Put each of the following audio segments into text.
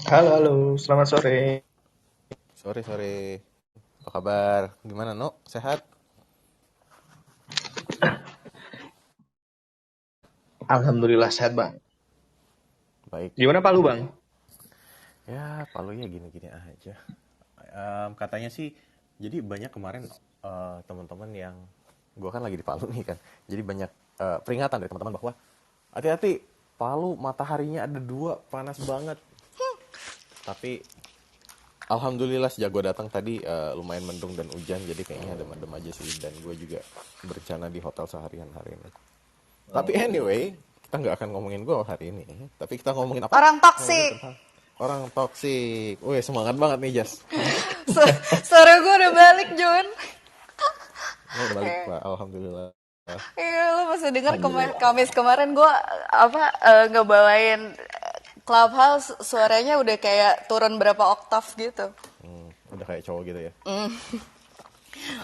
Halo, halo, selamat sore. Sore sore, apa kabar? Gimana no? Sehat? Alhamdulillah sehat, Bang. Baik. Gimana Palu, Bang? Ya palu ya gini-gini aja. Katanya sih, jadi banyak kemarin teman-teman yang, gua kan lagi di Palu nih kan. Jadi banyak peringatan dari teman-teman bahwa hati-hati, Palu mataharinya ada dua, panas banget. Tapi alhamdulillah sejak gue datang tadi lumayan mendung dan hujan, jadi kayaknya adem-adem aja sih. Dan gue juga berencana di hotel seharian hari ini. Tapi Oh, anyway, oke. kita nggak akan ngomongin gue hari ini. Tapi kita ngomongin apa? Orang Ngomongin toksik. tentang orang toksik. Wih, semangat banget nih, Jas. Suara gue udah balik, Jun. Lo udah balik, Eh, Pak. Alhamdulillah. Iya, lo masih denger Alhamdulillah. Kamis kemarin gue ngebawain Clubhouse, suaranya udah kayak turun berapa oktav gitu. Udah kayak cowok gitu ya.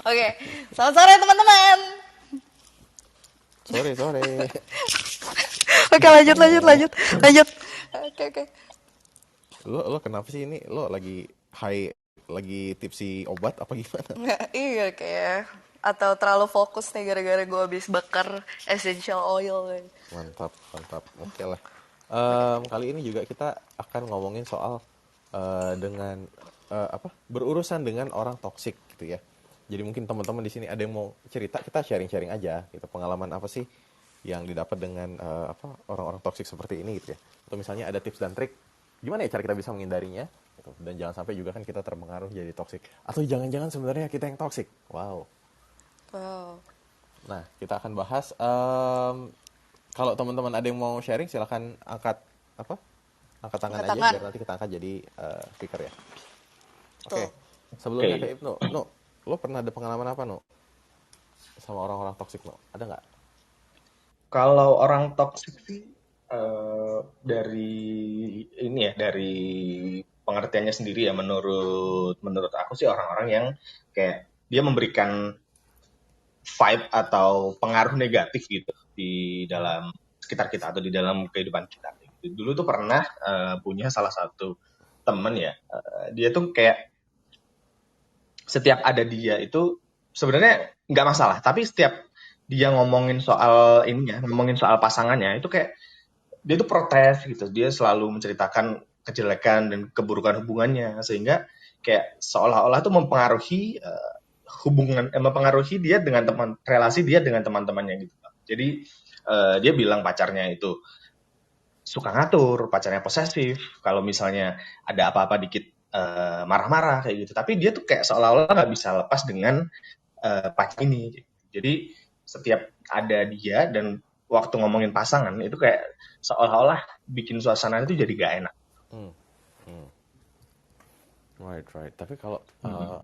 Oke, selamat sore teman-teman. Sore, sore. Oke, lanjut, lanjut, Ngomong-ngomong, lanjut, lanjut. Oke, oke. lo kenapa sih ini? Lo lagi high, lagi tipsi obat apa gimana? Iya, kayak atau terlalu fokus nih gara-gara gue habis bakar essential oil. Mantap, mantap. Oke lah. Kali ini juga kita akan ngomongin soal dengan apa berurusan dengan orang toksik gitu ya. Jadi mungkin teman-teman di sini ada yang mau cerita, kita sharing-sharing aja gitu. Pengalaman apa sih yang didapat dengan apa orang-orang toksik seperti ini gitu ya. Atau misalnya ada tips dan trik gimana ya cara kita bisa menghindarinya gitu. Dan jangan sampai juga kan kita terpengaruh jadi toksik. Atau jangan-jangan sebenarnya kita yang toksik. Wow. Wow. Nah, kita akan bahas kalau teman-teman ada yang mau sharing silahkan angkat apa? Angkat tangan Angkat aja tangan. biar nanti kita angkat jadi speaker ya. Oke. Tuh. Sebelumnya ke Oke. Ibnu, no, lo pernah ada pengalaman apa no sama orang-orang toksik no? Ada nggak? Kalau orang toksik sih dari ini ya, dari pengertiannya sendiri ya, menurut aku sih orang-orang yang kayak dia memberikan vibe atau pengaruh negatif gitu di dalam sekitar kita atau di dalam kehidupan kita. Dulu tuh pernah punya salah satu temen ya, dia tuh kayak setiap ada dia itu sebenarnya nggak masalah, tapi setiap dia ngomongin soal ininya, ngomongin soal pasangannya itu kayak dia tuh protes gitu, dia selalu menceritakan kejelekan dan keburukan hubungannya sehingga kayak seolah-olah tuh mempengaruhi mempengaruhi dia dengan relasi dia dengan teman-temannya gitu. Jadi dia bilang pacarnya itu suka ngatur, pacarnya posesif, kalau misalnya ada apa-apa dikit marah-marah kayak gitu. Tapi dia tuh kayak seolah-olah nggak bisa lepas dengan pacar ini. Jadi setiap ada dia dan waktu ngomongin pasangan itu kayak seolah-olah bikin suasana itu jadi gak enak. Hmm, hmm. Right, right. Tapi kalau Hmm.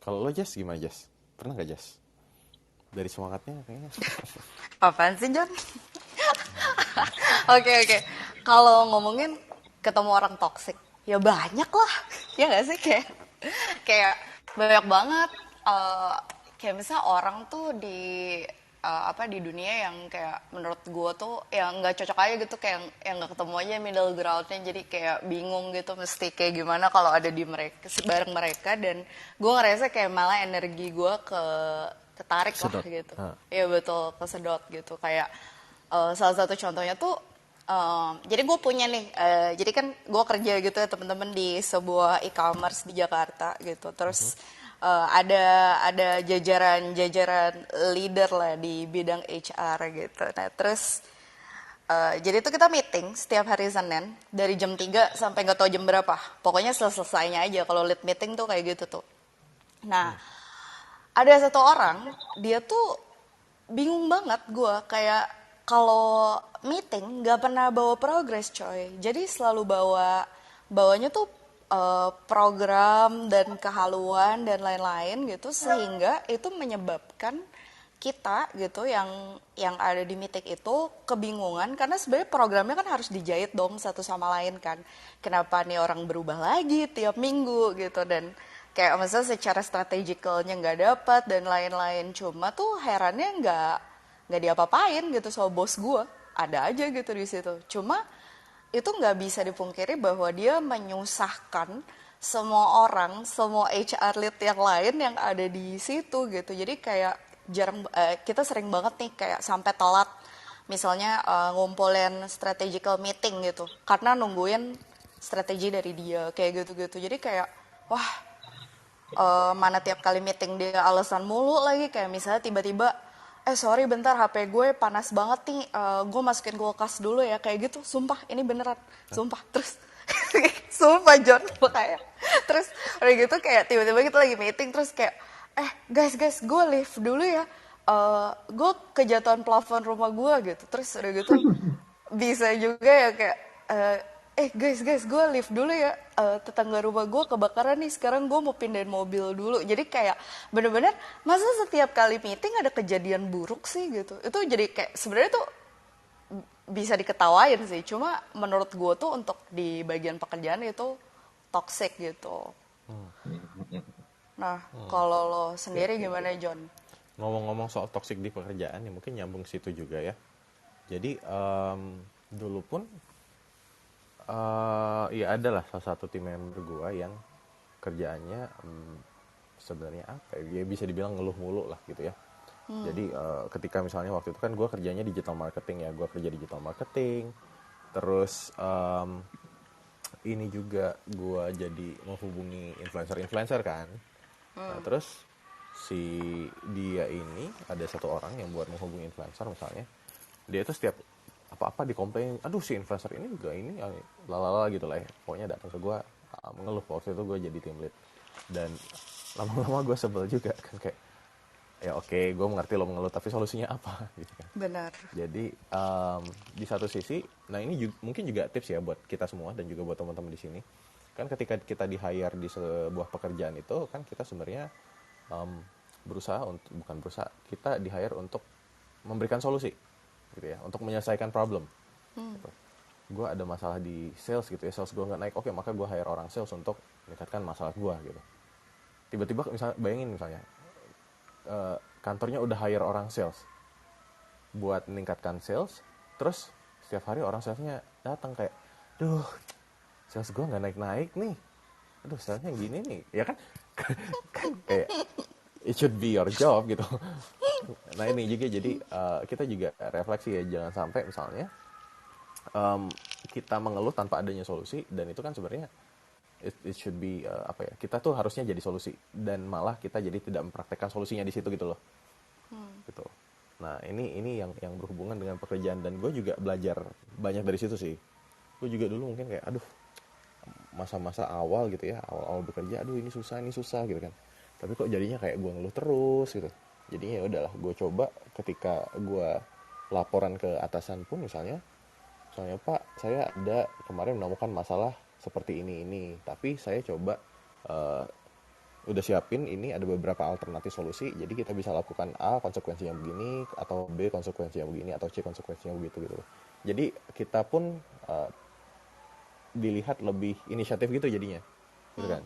kalau lo Jas gimana Jas? Pernah nggak Jas? Dari semangatnya kayaknya. Apaan sih, John? Oke, oke. Kalau ngomongin ketemu orang toksik, ya banyak lah. Ya nggak sih? Kayak banyak banget. eh Kayak misal orang tuh di apa di dunia yang kayak menurut gue tuh yang nggak cocok aja gitu, kayak yang nggak ketemu aja middle groundnya, jadi kayak bingung gitu mesti kayak gimana kalau ada di mereka bareng mereka. Dan gue ngerasa kayak malah energi gue ketarik lah Sedot. gitu. Ah. Iya betul, kesedot gitu. Kayak salah satu contohnya tuh jadi gue punya nih, jadi kan gue kerja gitu ya teman-teman di sebuah e-commerce di Jakarta gitu. Terus ada jajaran leader lah di bidang HR gitu. Nah terus jadi tuh kita meeting setiap hari Senin dari jam 3 sampai nggak tahu jam berapa. Pokoknya selesainya aja kalau lead meeting tuh kayak gitu tuh. Nah, ada satu orang, dia tuh bingung banget gue, kayak kalau meeting nggak pernah bawa progres coy, jadi selalu bawanya tuh program dan kehaluan dan lain-lain gitu, sehingga itu menyebabkan kita gitu yang ada di meeting itu kebingungan, karena sebenarnya programnya kan harus dijahit dong satu sama lain kan, kenapa nih orang berubah lagi tiap minggu gitu. Dan kayak maksudnya secara strategikalnya nggak dapat dan lain-lain, cuma tuh herannya nggak diapa-apain gitu. So bos gue ada aja gitu di situ, cuma itu nggak bisa dipungkiri bahwa dia menyusahkan semua orang, semua HR lead yang lain yang ada di situ gitu. Jadi kayak kita sering banget nih kayak sampai telat misalnya ngumpulin strategical meeting gitu karena nungguin strategi dari dia kayak gitu-gitu. Jadi kayak wah, mana tiap kali meeting dia alasan mulu lagi kayak misalnya tiba-tiba sorry bentar HP gue panas banget nih, gue masukin kulkas dulu ya kayak gitu. Sumpah ini beneran, sumpah. Terus sumpah John kayak terus udah gitu kayak tiba-tiba kita lagi meeting terus kayak guys gue live dulu ya, gue kejatuhan plafon rumah gue gitu. Terus udah gitu bisa juga ya kayak guys gue live dulu ya, tetangga rumah gue kebakaran nih, sekarang gue mau pindahin mobil dulu. Jadi kayak bener-bener masa setiap kali meeting ada kejadian buruk sih gitu. Itu jadi kayak sebenarnya tuh bisa diketawain sih, cuma menurut gue tuh untuk di bagian pekerjaan itu toxic gitu. Nah kalau lo sendiri gimana John? Ngomong-ngomong soal toxic di pekerjaan ya mungkin nyambung situ juga ya. Jadi dulu pun ya adalah salah satu tim member gue yang kerjaannya sebenarnya apa ya, bisa dibilang ngeluh mulu lah gitu ya. Jadi ketika misalnya waktu itu kan gue kerjanya digital marketing ya, gue kerja digital marketing, terus ini juga gue jadi menghubungi influencer kan. Nah, terus si dia ini ada satu orang yang buat menghubungi influencer misalnya, dia itu setiap apa-apa dikomplain, aduh si influencer ini juga ini lalala gitu lah ya, pokoknya datang ke gue mengeluh. Waktu itu gue jadi team lead dan lama-lama gue sebel juga kan, kayak ya oke, gue mengerti lo mengeluh tapi solusinya apa gitu kan. Benar. Jadi di satu sisi, nah ini mungkin juga tips ya buat kita semua dan juga buat teman-teman di sini kan, ketika kita di hire di sebuah pekerjaan itu kan kita sebenarnya kita di hire untuk memberikan solusi gitu ya, untuk menyelesaikan problem gitu. Gue ada masalah di sales gitu ya, sales gue nggak naik, oke maka gue hire orang sales untuk meningkatkan masalah gue gitu. Tiba-tiba misalnya bayangin misalnya kantornya udah hire orang sales buat meningkatkan sales, terus setiap hari orang salesnya datang kayak, duh sales gue nggak naik-naik nih, aduh salesnya gini nih ya kan. Kan kayak it should be your job gitu. Nah ini juga jadi kita juga refleksi ya, jangan sampai misalnya kita mengeluh tanpa adanya solusi, dan itu kan sebenarnya it should be kita tuh harusnya jadi solusi, dan malah kita jadi tidak mempraktekkan solusinya di situ gitu loh. Gitu. Nah ini yang berhubungan dengan pekerjaan, dan gue juga belajar banyak dari situ sih. Gue juga dulu mungkin kayak aduh masa-masa awal gitu ya, awal bekerja, aduh ini susah gitu kan, tapi kok jadinya kayak gue ngeluh terus gitu. Jadinya ya udahlah, gue coba ketika gue laporan ke atasan pun misalnya Pak, saya ada kemarin menemukan masalah seperti ini, tapi saya coba udah siapin ini ada beberapa alternatif solusi, jadi kita bisa lakukan A konsekuensinya begini, atau B konsekuensinya begini, atau C konsekuensinya begitu gitu. Jadi kita pun dilihat lebih inisiatif gitu jadinya, gitu kan.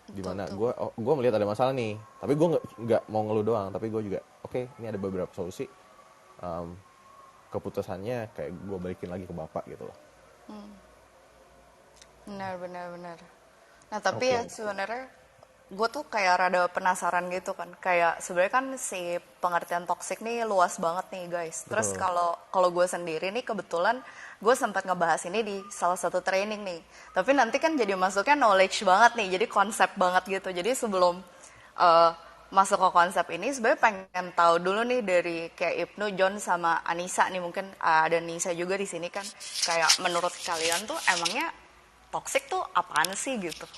Dimana gue melihat ada masalah nih, tapi gue nggak mau ngeluh doang, tapi gue juga oke, ini ada beberapa solusi, keputusannya kayak gue balikin lagi ke bapak gitu loh. Benar. Nah tapi ya sebenarnya gue tuh kayak rada penasaran gitu kan, kayak sebenarnya kan si pengertian toxic nih luas banget nih guys. Terus kalau gue sendiri nih kebetulan gue sempat ngebahas ini di salah satu training nih, tapi nanti kan jadi masuknya knowledge banget nih, jadi konsep banget gitu. Jadi sebelum masuk ke konsep ini sebenarnya pengen tahu dulu nih dari kayak Ibnu, John sama Anissa nih, mungkin ada Nisa juga di sini kan, kayak menurut kalian tuh emangnya toxic tuh apaan sih gitu?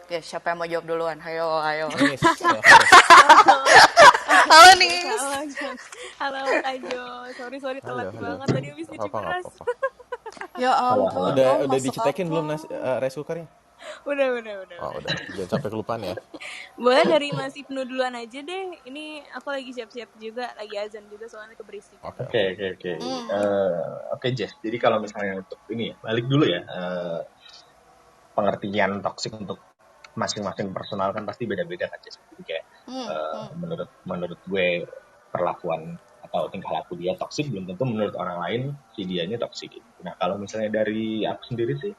Ya siapa yang mau jawab duluan? Ayo. Halo Nis. Halo Ajo. Sorry telat banget tadi habis cuci beras. Ya ampun. Udah dicetekin belum rice cookernya? Udah. Oh udah, jangan sampai kelupaan ya. Boleh dari Mas Ibnu duluan aja deh. Ini aku lagi siap-siap juga, lagi azan juga soalnya keberisikan. Oke Jess. Jadi kalau misalnya untuk ini ya, balik dulu ya, pengertian toksik untuk masing-masing personal kan pasti beda-beda kan Jess. Jadi kayak menurut gue perlakuan atau tingkah laku aku dia toksik, belum tentu menurut orang lain si dia ini toksik gitu. Nah kalau misalnya dari aku sendiri sih,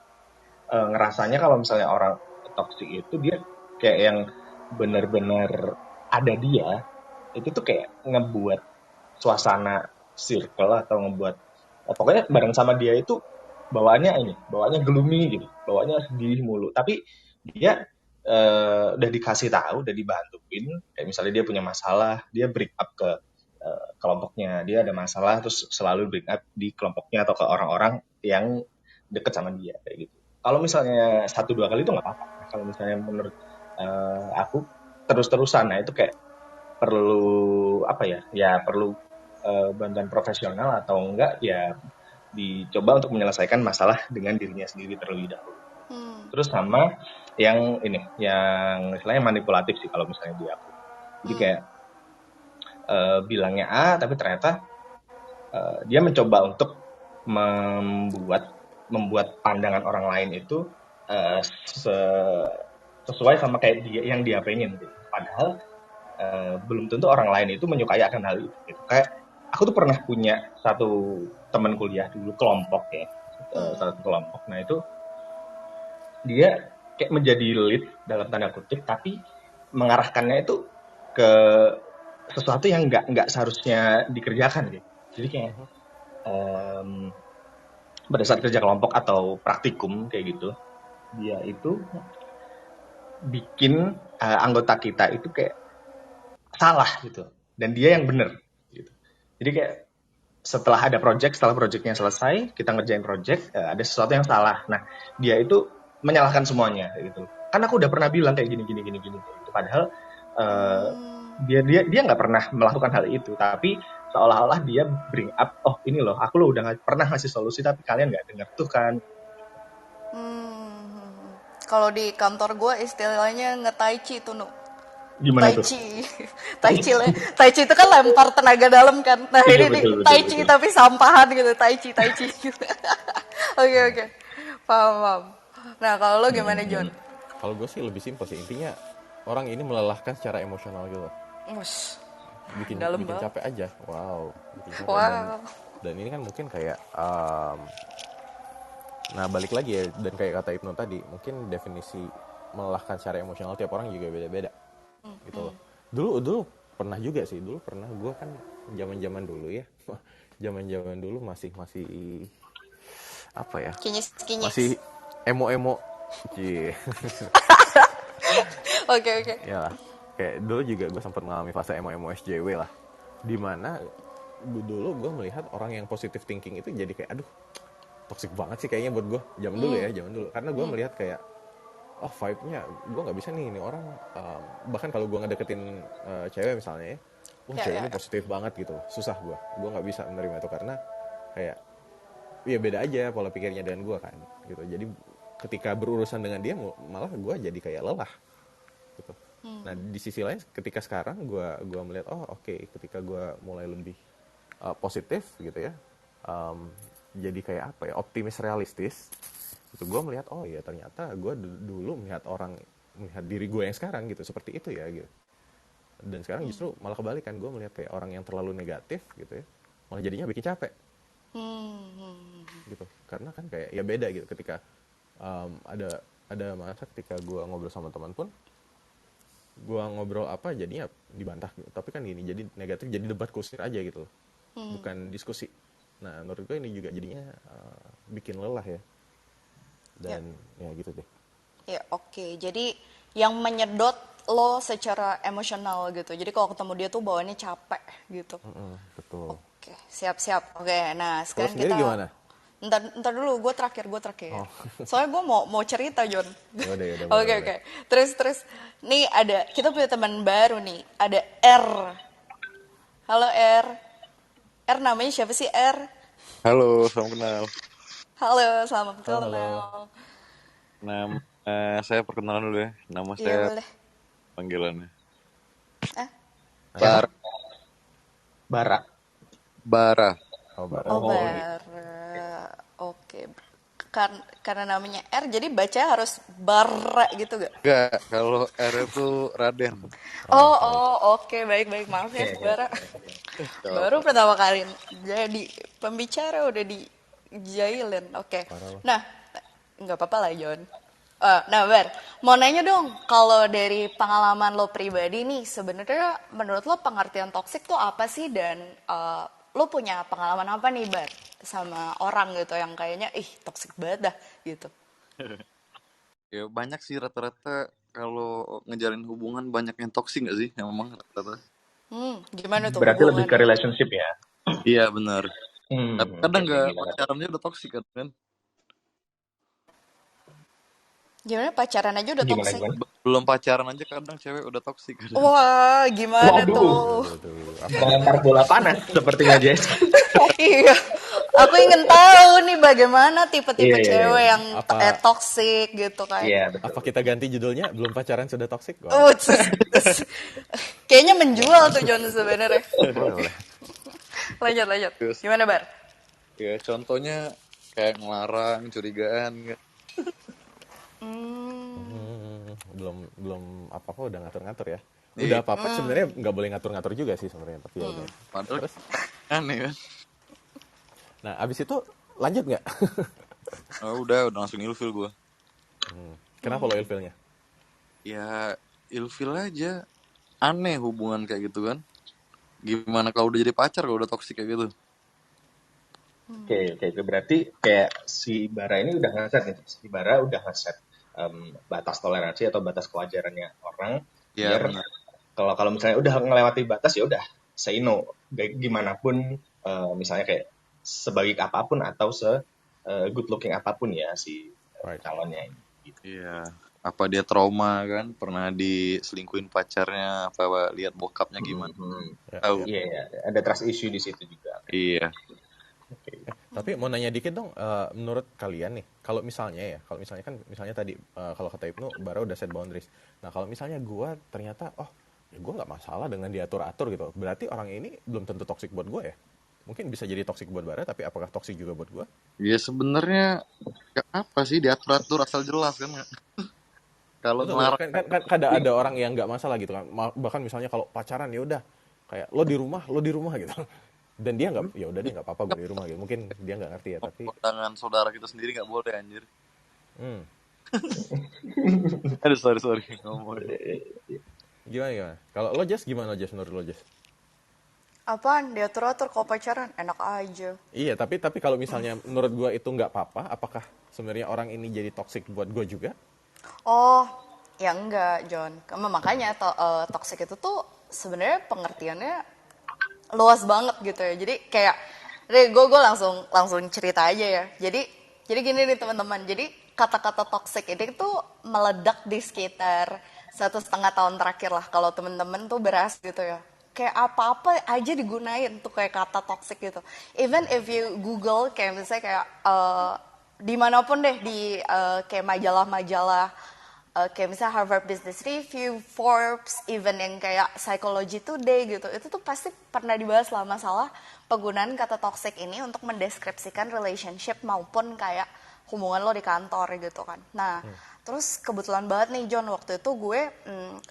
ngerasanya kalau misalnya orang toksik itu dia kayak yang benar-benar ada dia, itu tuh kayak ngebuat suasana circle atau ngebuat pokoknya bareng sama dia itu bawaannya gloomy gitu, bawaannya sedih mulu. Tapi dia udah dikasih tahu, udah dibantuin, kayak misalnya dia punya masalah, dia bring up ke kelompoknya, dia ada masalah terus selalu bring up di kelompoknya atau ke orang-orang yang deket sama dia kayak gitu. Kalau misalnya satu dua kali itu nggak apa-apa. Kalau misalnya menurut aku terus-terusan, nah itu kayak perlu apa ya? Ya perlu bantuan profesional atau enggak ya dicoba untuk menyelesaikan masalah dengan dirinya sendiri terlebih dahulu. Terus sama yang ini, yang istilahnya manipulatif sih kalau misalnya di aku. Jadi kayak bilangnya A tapi ternyata dia mencoba untuk membuat pandangan orang lain itu sesuai sama kayak yang dia pengen gitu. Padahal belum tentu orang lain itu menyukai akan hal itu gitu. Kayak aku tuh pernah punya satu teman kuliah dulu, kelompok ya, satu kelompok. Nah itu dia kayak menjadi lead dalam tanda kutip, tapi mengarahkannya itu ke sesuatu yang nggak seharusnya dikerjakan gitu. Jadi kayak pada saat kerja kelompok atau praktikum kayak gitu, dia itu bikin anggota kita itu kayak salah gitu, dan dia yang bener gitu. Jadi kayak setelah projectnya selesai, kita ngerjain project, ada sesuatu yang salah. Nah, dia itu menyalahkan semuanya gitu. Kan aku udah pernah bilang kayak gini gitu. Padahal dia nggak pernah melakukan hal itu, tapi seolah-olah dia bring up, oh ini loh, aku loh udah pernah ngasih solusi tapi kalian nggak dengar tuh kan. Kalau di kantor gue istilahnya nge-tai-chi tuh, Nu. Gimana Tai tuh? Chi. Tai Chi itu kan lempar tenaga dalam kan. Nah, Iya ini di betul betul Tai Chi betul. tapi sampahan gitu, Tai Chi. Oke, oke. Paham, paham. Nah, kalau lo gimana, John? Kalau gue sih lebih simpel sih, intinya orang ini melelahkan secara emosional gitu, Ush, bikin dalam bikin banget. capek aja, wow, bikin capek. Wow. Dan ini kan mungkin kayak nah balik lagi ya, dan kayak kata Ibnu tadi, mungkin definisi melelahkan secara emosional tiap orang juga beda-beda gitu loh. Dulu pernah juga sih, dulu pernah gue kan zaman dulu ya, zaman dulu masih apa ya, Kinyis. masih emo cie. Oke, oke. Ya lah, kayak dulu juga gue sempat mengalami fase emo SJW lah, dimana dulu gue melihat orang yang positive thinking itu jadi kayak aduh toxic banget sih kayaknya buat gue zaman dulu, karena gue melihat kayak oh vibe-nya gue nggak bisa nih, ini orang bahkan kalau gue ngedeketin cewek misalnya ya, wah cewek ini positif banget gitu, susah gue nggak bisa menerima itu karena kayak ya beda aja pola pikirnya dengan gue kan gitu. Jadi ketika berurusan dengan dia malah gue jadi kayak lelah gitu. Nah di sisi lain ketika sekarang gue melihat oh oke, ketika gue mulai lebih positif gitu ya, jadi kayak apa ya, optimis realistis itu, gue melihat oh ya ternyata gue dulu melihat diri gue yang sekarang gitu seperti itu ya gitu. Dan sekarang justru malah kebalikan, gue melihat kayak orang yang terlalu negatif gitu ya, malah jadinya bikin capek gitu. Karena kan kayak ya beda gitu ketika ada masa ketika gue ngobrol sama teman pun, gue ngobrol apa jadinya dibantah gitu. Tapi kan gini, jadi negatif, jadi debat kusir aja gitu loh, bukan diskusi. Nah menurut gue ini juga jadinya bikin lelah ya, dan ya gitu deh. Ya, oke. Jadi yang menyedot lo secara emosional gitu. Jadi kalau ketemu dia tuh bawaannya capek gitu. Betul. Oke, siap-siap. Oke, nah Kalau sekarang sendiri kita gimana? Ntar dulu, gue terakhir. Oh. Soalnya gue mau cerita, John. Yaudah, Oke, boleh. oke. Terus, nih kita punya teman baru nih. Ada R. Halo R. R namanya siapa sih R? Halo, salam kenal. Halo, selamat Halo. kenal. Nama saya perkenalan dulu ya. Nama Iya saya boleh. panggilannya. Siapa? Bara. Bara. Bara. Oh, Bara. Oh, Oh, Bara. Oke. karena namanya R, jadi bacanya harus bara gitu gak? Enggak, kalau R itu Raden. Oke, baik, maaf ya, Oke, Bara. Gak Baru apa. pertama kali jadi pembicara udah dijailin. Oke. Parah loh. Nah, nggak apa-apa lah, John. Nah, Bar, mau nanya dong, kalau dari pengalaman lo pribadi nih, sebenarnya menurut lo pengertian toksik tuh apa sih? Dan lo punya pengalaman apa nih, Bar, sama orang gitu yang kayaknya, ih, toksik banget dah, gitu. Ya banyak sih rata-rata kalau ngejalin hubungan banyak yang toksik nggak sih? Yang memang rata-rata. Gimana tuh berarti lebih ke hubungannya? relationship ya. Iya benar. Tapi Oke, kadang oke, nggak gimana tuh? pacarannya udah toksik kan? Gimana pacaran aja udah Gimana, toksik? gimana? Belum pacaran aja kadang cewek udah toksik kadang. Wah, gimana Waduh, tuh? Apa nih? melempar bola panas sepertinya, Jess. Iya, aku ingin tahu nih bagaimana Iya, tipe-tipe iya, iya. cewek yang Apa toxic gitu kan. Iya, betul. apa kita ganti judulnya belum pacaran sudah toksik? Wow. Kayaknya menjual tuh John sebenarnya. Boleh. Lanjut. Terus Gimana, Bar? ya contohnya kayak ngelarang, curigaan kan. Belum apa-apa udah ngatur-ngatur ya. Iya, Udah apa-apa sebenarnya nggak boleh ngatur-ngatur juga sih sebenarnya, tapi ya udah. padahal Terus, aneh kan. nah abis itu lanjut nggak? Oh, udah langsung ilfil gue. Kenapa lo ilfilnya? Ya ilfil aja. Aneh hubungan kayak gitu kan. Gimana kalau udah jadi pacar kalau udah toksik kayak gitu? Oke. Berarti kayak si Bara ini udah ngeset nih. Si Bara udah ngeset batas toleransi atau batas kewajarannya orang Ya biar benar. kalau misalnya udah ngelewati batas ya udah say no. Gimana pun misalnya kayak sebaik apapun atau good looking apapun ya si Right. calonnya ini. Gitu. Iya. Apa dia trauma kan? Pernah diselingkuhin pacarnya? Apa lihat bokapnya gimana? Ya, Tahu. ya. Iya, ada trust issue di situ juga. Iya. Oke. Tapi mau nanya dikit dong, menurut kalian nih, kalau misalnya kan misalnya tadi kalau kata Ibnu, Bara udah set boundaries. Nah kalau misalnya gue ternyata, ya gue nggak masalah dengan diatur-atur gitu, berarti orang ini belum tentu toksik buat gue ya? Mungkin bisa jadi toksik buat Bara, tapi apakah toksik juga buat gue? Ya sebenarnya gak apa sih diatur-atur asal jelas kan? Kalau Betul, ngelarang kan ada orang yang nggak masalah gitu kan. Bahkan misalnya kalau pacaran ya udah kayak lo di rumah gitu. Dan dia nggak, ya udah deh nggak apa-apa gue di rumah gitu. Mungkin dia nggak ngerti ya, tapi kondangan saudara kita sendiri nggak boleh anjir. hmm, Aduh sorry ngomong. gimana? Kalau lo Jess gimana Jess menurut lo Jess? Apaan? Diatur-atur kalau pacaran? Enak aja. Iya, tapi kalau misalnya menurut gue itu nggak apa-apa, apakah sebenarnya orang ini jadi toxic buat gue juga? Oh, ya enggak, John. Makanya toxic itu tuh sebenarnya pengertiannya luas banget gitu ya. Jadi kayak gue langsung cerita aja ya. Jadi gini nih teman-teman. Jadi kata-kata toxic ini tuh meledak di sekitar 1,5 tahun terakhir lah. Kalau teman-teman tuh beras gitu ya. Kayak apa-apa aja digunain tuh kayak kata toxic gitu. Even if you Google kayak misalnya kayak dimanapun deh di kayak majalah-majalah kayak misalnya Harvard Business Review, Forbes, even yang kayak Psychology Today gitu, itu tuh pasti pernah dibahas lah masalah penggunaan kata toxic ini untuk mendeskripsikan relationship maupun kayak hubungan lo di kantor gitu kan. Nah, terus kebetulan banget nih John, waktu itu gue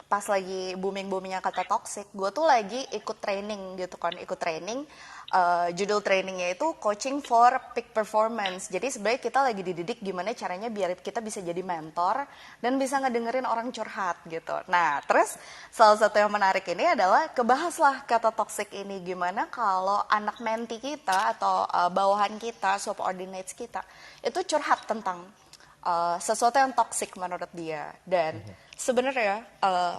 pas lagi booming-boomingnya kata toxic, gue tuh lagi ikut training gitu kan, judul trainingnya itu coaching for peak performance. Jadi sebenarnya kita lagi dididik gimana caranya biar kita bisa jadi mentor dan bisa ngedengerin orang curhat gitu. Nah, terus salah satu yang menarik ini adalah kebahaslah kata toxic ini, gimana kalau anak menti kita atau bawahan kita, subordinates kita itu curhat tentang sesuatu yang toxic menurut dia. Dan sebenarnya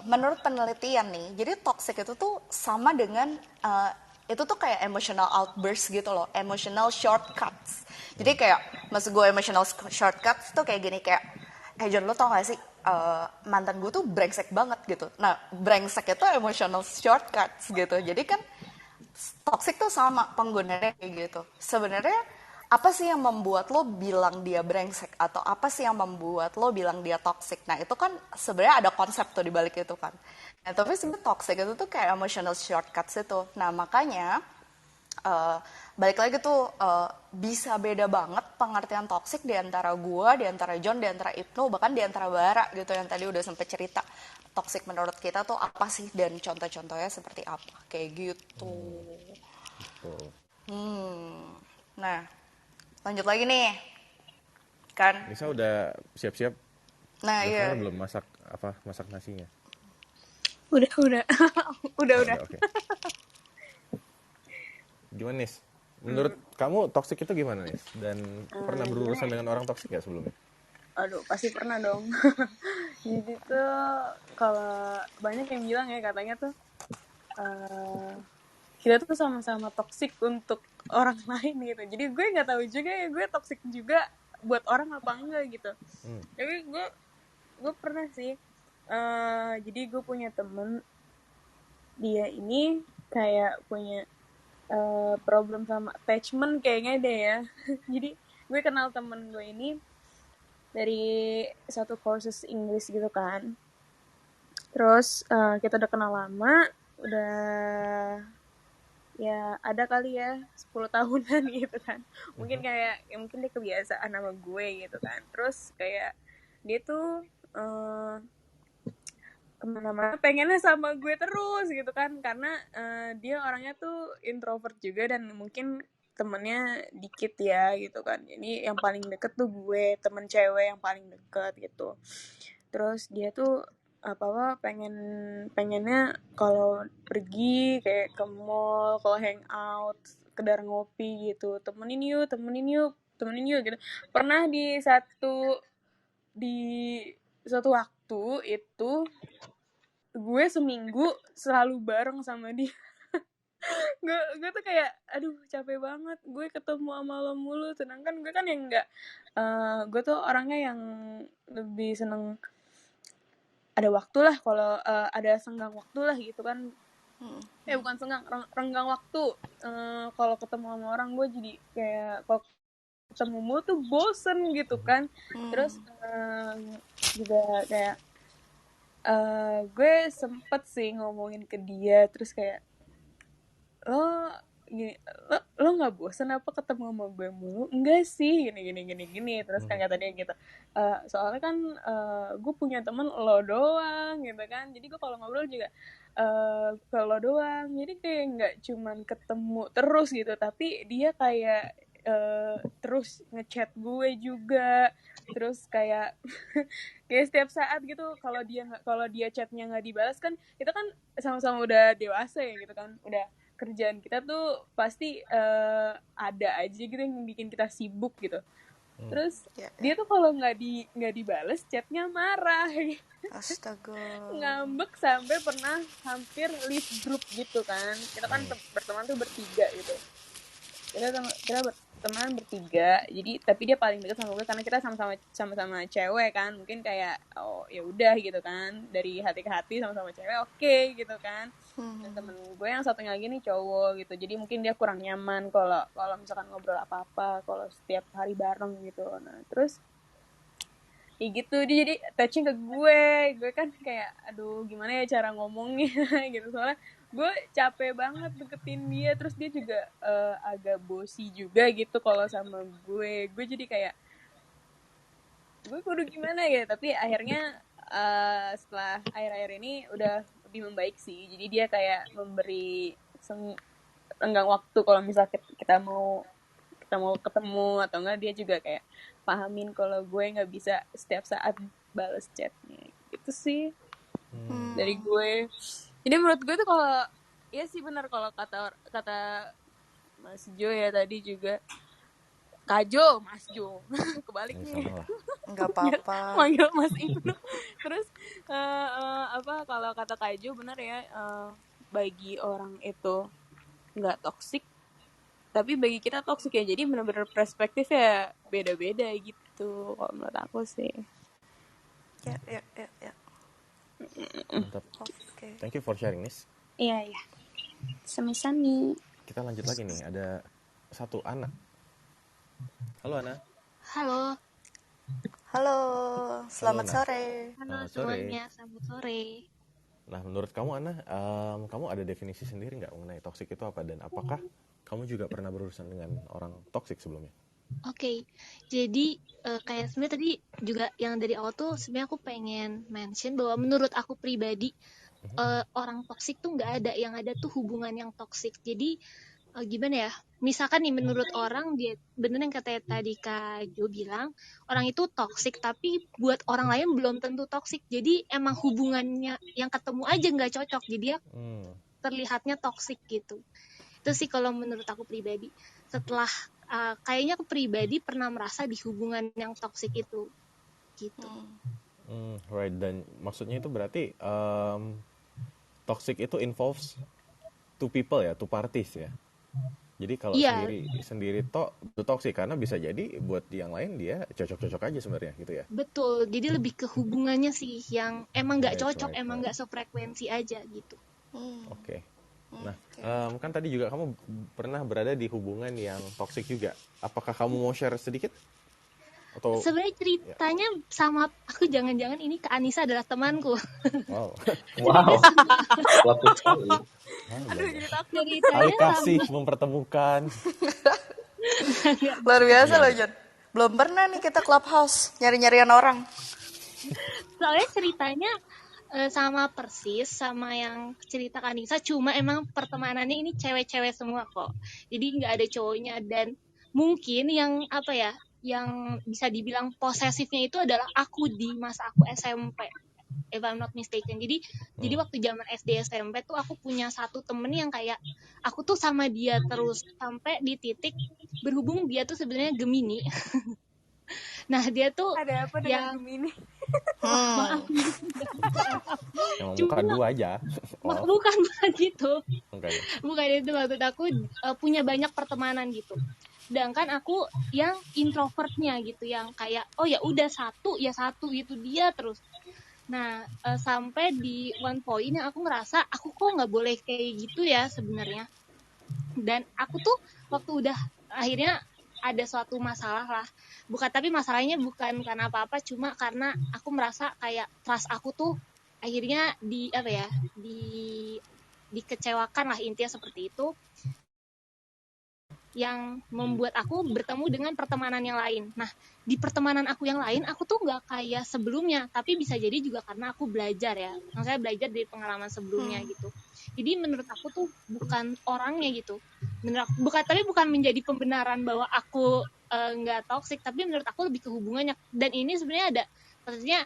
menurut penelitian nih, jadi toxic itu tuh sama dengan itu tuh kayak emotional outburst gitu loh, emotional shortcuts. Jadi kayak maksud gue emotional shortcuts tuh kayak gini, kayak John, lo tau gak sih mantan gue tuh brengsek banget gitu. Nah, brengsek itu emotional shortcuts gitu. Jadi kan toxic tuh sama penggunanya kayak gitu. Sebenarnya apa sih yang membuat lo bilang dia brengsek, atau apa sih yang membuat lo bilang dia toxic? Nah, itu kan sebenarnya ada konsep tuh di balik itu kan. Nah, tapi sebenarnya toxic itu tuh kayak emotional shortcuts itu. Nah, makanya balik lagi tuh bisa beda banget pengertian toxic di antara gua, di antara John, di antara Ibnu, bahkan di antara Bara gitu yang tadi udah sempet cerita. Toxic menurut kita tuh apa sih dan contoh-contohnya seperti apa kayak gitu. Tuh. Nah, lanjut lagi nih kan. Nisa udah siap-siap, Nah udah iya. kelar belum masak nasinya? Udah. Udah. Udah, oke. Gimana Nis? Menurut kamu toxic itu gimana Nis? Dan pernah berurusan dengan orang toxic gak sebelumnya? Aduh, pasti pernah dong. Jadi tuh kalau banyak yang bilang ya katanya tuh kita tuh sama-sama toksik untuk orang lain gitu. Jadi gue nggak tahu juga ya gue toksik juga buat orang apa enggak gitu. Tapi gue pernah sih. Jadi gue punya temen, dia ini kayak punya problem sama attachment kayaknya deh ya. Jadi gue kenal temen gue ini dari satu courses Inggris gitu kan. Terus kita udah kenal lama, udah ya ada kali ya 10 tahunan gitu kan. Mungkin kayak ya mungkin dia kebiasaan sama gue gitu kan. Terus kayak dia tuh kemana-mana pengennya sama gue terus gitu kan, karena dia orangnya tuh introvert juga dan mungkin temennya dikit ya gitu kan. Jadi yang paling deket tuh gue, temen cewek yang paling deket gitu. Terus dia tuh apa pengennya kalau pergi kayak ke mall, kalau hangout, sekedar ngopi gitu, temenin yuk gitu. Pernah di suatu waktu itu gue seminggu selalu bareng sama dia. gue tuh kayak aduh capek banget gue ketemu sama lo mulu, sedangkan gue kan yang enggak, gue tuh orangnya yang lebih seneng ada waktu lah, kalau ada senggang waktu lah gitu kan. Bukan senggang, renggang waktu. Kalau ketemu sama orang gue jadi kayak kalau ketemu mulu tuh bosen gitu kan. Terus juga kayak gue sempet sih ngomongin ke dia, terus kayak lo nggak bosan apa ketemu sama gue mulu? Enggak sih, gini. Terus kan kata dia gitu, soalnya kan gue punya temen lo doang gitu kan, jadi gue kalau ngobrol juga ke lo doang, jadi kayak nggak cuman ketemu terus gitu, tapi dia kayak terus ngechat gue juga, terus kayak kayak setiap saat gitu kalau dia chatnya nggak dibalas kan, kita kan sama-sama udah dewasa ya gitu kan, udah kerjaan kita tuh pasti ada aja gitu yang bikin kita sibuk gitu. Terus dia tuh kalau nggak dibales chatnya marah. Astaga. Ngambek sampai pernah hampir leave group gitu kan. Kita kan berteman tuh bertiga gitu. Kita berteman bertiga, jadi tapi dia paling dekat sama gue karena kita sama-sama cewek kan, mungkin kayak oh ya udah gitu kan, dari hati ke hati sama-sama cewek oke gitu kan. Dan temen gue yang satunya lagi nih cowok gitu, jadi mungkin dia kurang nyaman kalau misalkan ngobrol apa-apa kalau setiap hari bareng gitu. Nah terus ya gitu, dia jadi touching ke gue kan kayak aduh gimana ya cara ngomongnya gitu, soalnya gue capek banget deketin dia, terus dia juga agak bosi juga gitu kalau sama gue jadi kayak gue kudu gimana ya, tapi akhirnya setelah akhir-akhir ini udah lebih membaik sih, jadi dia kayak memberi renggang waktu kalau misalnya kita mau ketemu atau enggak, dia juga kayak pahamin kalau gue nggak bisa setiap saat balas chatnya gitu sih dari gue. Jadi menurut gue tuh kalau ya sih benar kalau kata Mas Jo ya tadi juga, Kajo, Mas Jo kebalik nih, nggak apa-apa. manggil Mas Ibnu. Terus kalau kata Kajo benar ya, bagi orang itu nggak toksik, tapi bagi kita toksik ya, jadi benar-benar perspektif ya beda-beda gitu kalau menurut aku sih. Ya. Mantap. Oke. Thank you for sharing Nis. Iya sami-sami. Kita lanjut lagi nih, ada satu Ana. Halo Ana. Halo, selamat Ana. sore. Halo Selamat sore. semuanya, selamat sore. Nah menurut kamu Ana, kamu ada definisi sendiri nggak mengenai toxic itu apa, dan apakah kamu juga pernah berurusan dengan orang toksik sebelumnya? Oke, jadi kayak sebenarnya tadi juga yang dari awal tuh sebenarnya aku pengen mention bahwa menurut aku pribadi orang toksik tuh nggak ada, yang ada tuh hubungan yang toksik. Jadi gimana ya? Misalkan nih menurut orang dia bener yang kata tadi Kak Jo bilang orang itu toksik, tapi buat orang lain belum tentu toksik. Jadi emang hubungannya yang ketemu aja nggak cocok, jadi ya terlihatnya toksik gitu. Itu sih kalau menurut aku pribadi. Setelah kayaknya aku pribadi pernah merasa di hubungan yang toksik itu gitu. Right, dan maksudnya itu berarti toxic itu involves two people ya, two parties ya. Jadi kalau Iya, sendiri itu toxic karena bisa jadi buat yang lain dia cocok-cocok aja sebenarnya gitu ya. betul. Jadi lebih ke hubungannya sih yang emang nggak Right, cocok, right, emang right. nggak sefrekuensi aja gitu. Oke. Nah, kan tadi juga kamu pernah berada di hubungan yang toxic juga. Apakah kamu mau share sedikit? Atau Sebenarnya ceritanya sama aku, jangan-jangan ini Kak Anissa adalah temanku. wow, Wow, waktu sekali. Aduh, jadi takut. tali Ceritanya kasih mempertemukan. Luar biasa Iya, loh John. Belum pernah nih kita clubhouse nyari-nyarian orang. soalnya ceritanya sama persis sama yang cerita Kak Anissa, cuma emang pertemanannya ini cewek-cewek semua kok. Jadi nggak ada cowoknya, dan mungkin yang apa ya, yang bisa dibilang posesifnya itu adalah aku di masa aku SMP, if I'm not mistaken. Jadi waktu zaman SD SMP tuh aku punya satu temen yang kayak aku tuh sama dia terus sampai di titik berhubung dia tuh sebenarnya Gemini. Nah dia tuh Ada apa dengan yang Gemini? maaf emang cuma bukan dua aja. Oh, bukan gitu, oke. bukan itu maksud aku. Punya banyak pertemanan gitu, sedangkan aku yang introvertnya gitu, yang kayak oh ya udah satu ya satu gitu dia terus. Nah sampai di one point yang aku ngerasa aku kok nggak boleh kayak gitu ya sebenarnya. Dan aku tuh waktu udah akhirnya ada suatu masalah lah, tapi masalahnya bukan karena apa-apa, cuma karena aku merasa kayak trust aku tuh akhirnya di apa ya, dikecewakan lah, intinya seperti itu, yang membuat aku bertemu dengan pertemanan yang lain. Nah, di pertemanan aku yang lain, aku tuh nggak kayak sebelumnya, tapi bisa jadi juga karena aku belajar ya. Maksudnya belajar dari pengalaman sebelumnya gitu. Jadi menurut aku tuh bukan orangnya gitu. Bukan menjadi pembenaran bahwa aku nggak toksik, tapi menurut aku lebih ke hubungannya. Dan ini sebenarnya ada, maksudnya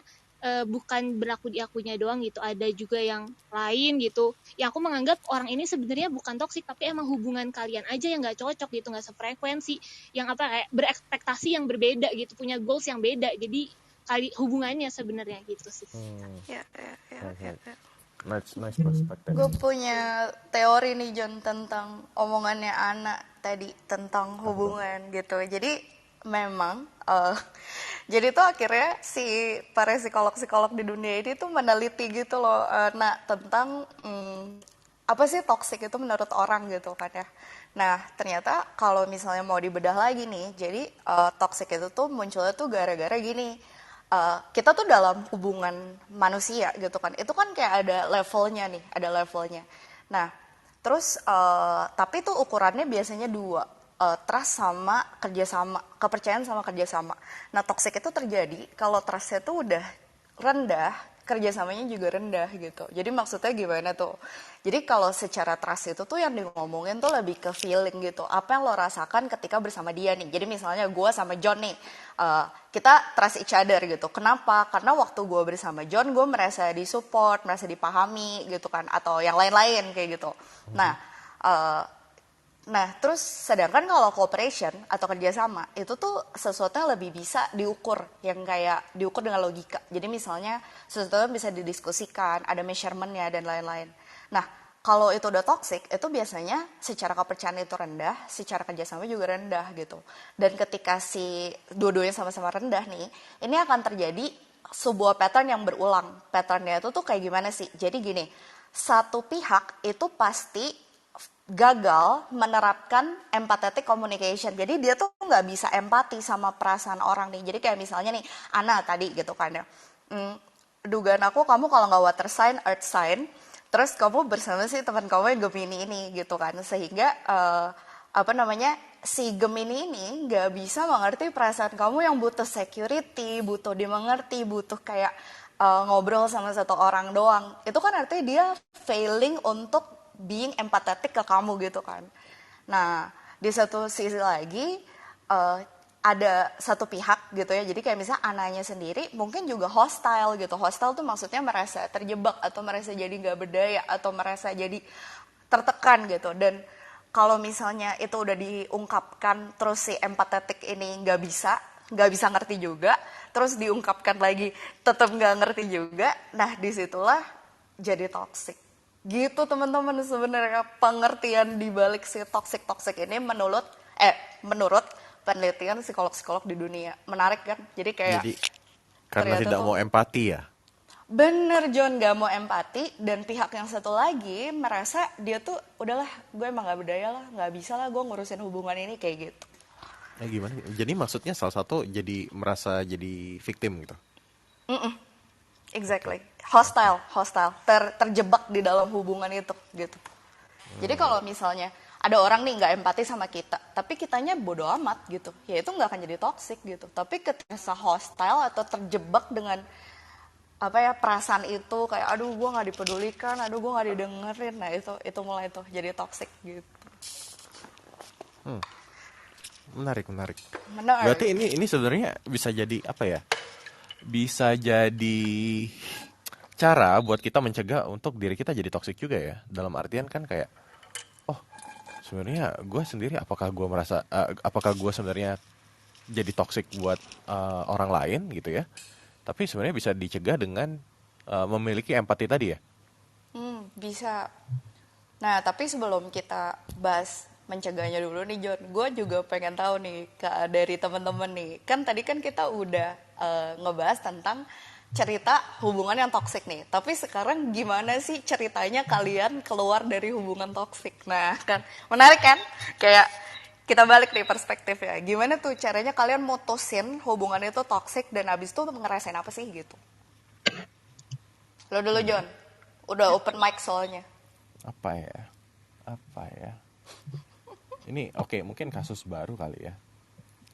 bukan berlaku di akunya doang gitu, ada juga yang lain gitu. Ya aku menganggap orang ini sebenarnya bukan toksik, tapi emang hubungan kalian aja yang nggak cocok gitu, nggak sefrekuensi, yang apa kayak berekspektasi yang berbeda gitu, punya goals yang beda. Jadi hubungannya sebenarnya gitu sih. Ya. Nice perspective. Gue punya teori nih John tentang omongannya Ana tadi tentang hubungan gitu. Jadi memang jadi tuh akhirnya si para psikolog-psikolog di dunia ini tuh meneliti gitu loh, tentang apa sih toxic itu menurut orang gitu kan ya. Nah ternyata kalau misalnya mau dibedah lagi nih, jadi toxic itu tuh munculnya tuh gara-gara gini. Kita tuh dalam hubungan manusia gitu kan, itu kan kayak ada levelnya nih, ada levelnya. Nah, terus tapi tuh ukurannya biasanya dua, trust sama kerjasama, kepercayaan sama kerjasama. Nah, toxic itu terjadi kalau trustnya tuh udah rendah, kerjasamanya juga rendah gitu. Jadi maksudnya gimana tuh? Jadi kalau secara trust itu tuh yang ngomongin tuh lebih ke feeling gitu. Apa yang lo rasakan ketika bersama dia nih. Jadi misalnya gue sama John nih, kita trust each other gitu. Kenapa? Karena waktu gue bersama John, gue merasa disupport, merasa dipahami gitu kan. Atau yang lain-lain kayak gitu. Nah, terus sedangkan kalau cooperation atau kerjasama itu tuh sesuatu yang lebih bisa diukur, yang kayak diukur dengan logika. Jadi misalnya sesuatu yang bisa didiskusikan, ada measurementnya dan lain-lain. Nah, kalau itu udah toxic, itu biasanya secara kepercayaan itu rendah, secara kerjasama juga rendah gitu. Dan ketika si dua-duanya sama-sama rendah nih, ini akan terjadi sebuah pattern yang berulang. Patternnya itu tuh kayak gimana sih? Jadi gini, satu pihak itu pasti gagal menerapkan empathetic communication. Jadi dia tuh nggak bisa empati sama perasaan orang nih. Jadi kayak misalnya nih, Ana tadi gitu kan ya. Dugaan aku kamu kalau nggak water sign, earth sign, terus kamu bersama si teman kamu yang Gemini ini gitu kan. Sehingga apa namanya, si Gemini ini nggak bisa mengerti perasaan kamu yang butuh security, butuh dimengerti, butuh kayak ngobrol sama satu orang doang. Itu kan artinya dia failing untuk being empathetic ke kamu gitu kan. Nah, di satu sisi lagi eh, ada satu pihak gitu ya. Jadi kayak misalnya anaknya sendiri mungkin juga hostile gitu. Hostile tuh maksudnya merasa terjebak atau merasa jadi nggak berdaya atau merasa jadi tertekan gitu. Dan kalau misalnya itu udah diungkapkan terus si empatetik ini nggak bisa ngerti juga, terus diungkapkan lagi tetap nggak ngerti juga, nah disitulah jadi toxic gitu teman-teman. Sebenarnya pengertian dibalik si toxic ini menurut penelitian psikolog-psikolog di dunia. Menarik kan? Jadi kayak Jadi karena ternyata tidak tuh mau empati ya. bener John gak mau empati, dan pihak yang satu lagi merasa dia tuh udahlah gue emang gak berdaya lah, gak bisa lah gue ngurusin hubungan ini kayak gitu. Gimana? Jadi maksudnya salah satu jadi merasa jadi victim gitu. Exactly, hostile, terjebak di dalam hubungan itu gitu. Jadi kalau misalnya ada orang nih nggak empati sama kita, tapi kitanya bodo amat gitu, ya itu nggak akan jadi toxic gitu. Tapi ketika hostile atau terjebak dengan apa ya perasaan itu, kayak aduh gue nggak dipedulikan, aduh gue nggak didengerin, nah itu mulai tuh jadi toxic gitu. Menarik. Menarik. Berarti ini sebenarnya bisa jadi apa ya? Bisa jadi cara buat kita mencegah untuk diri kita jadi toksik juga ya. Dalam artian kan kayak, oh sebenarnya gue sendiri apakah gue sebenarnya jadi toksik buat orang lain gitu ya? Tapi sebenarnya bisa dicegah dengan memiliki empati tadi ya. Bisa. Nah, tapi sebelum kita bahas mencegahnya dulu nih John, gue juga pengen tahu nih dari temen-temen nih. Kan tadi kan kita udah ngebahas tentang cerita hubungan yang toksik nih. Tapi sekarang gimana sih ceritanya kalian keluar dari hubungan toksik? Nah, kan menarik kan? Kayak kita balik nih perspektif ya. Gimana tuh caranya kalian mutusin hubungan itu toksik dan abis itu ngerasain apa sih gitu? Lo dulu John. Udah open mic soalnya. Apa ya? Ini oke, mungkin kasus baru kali ya.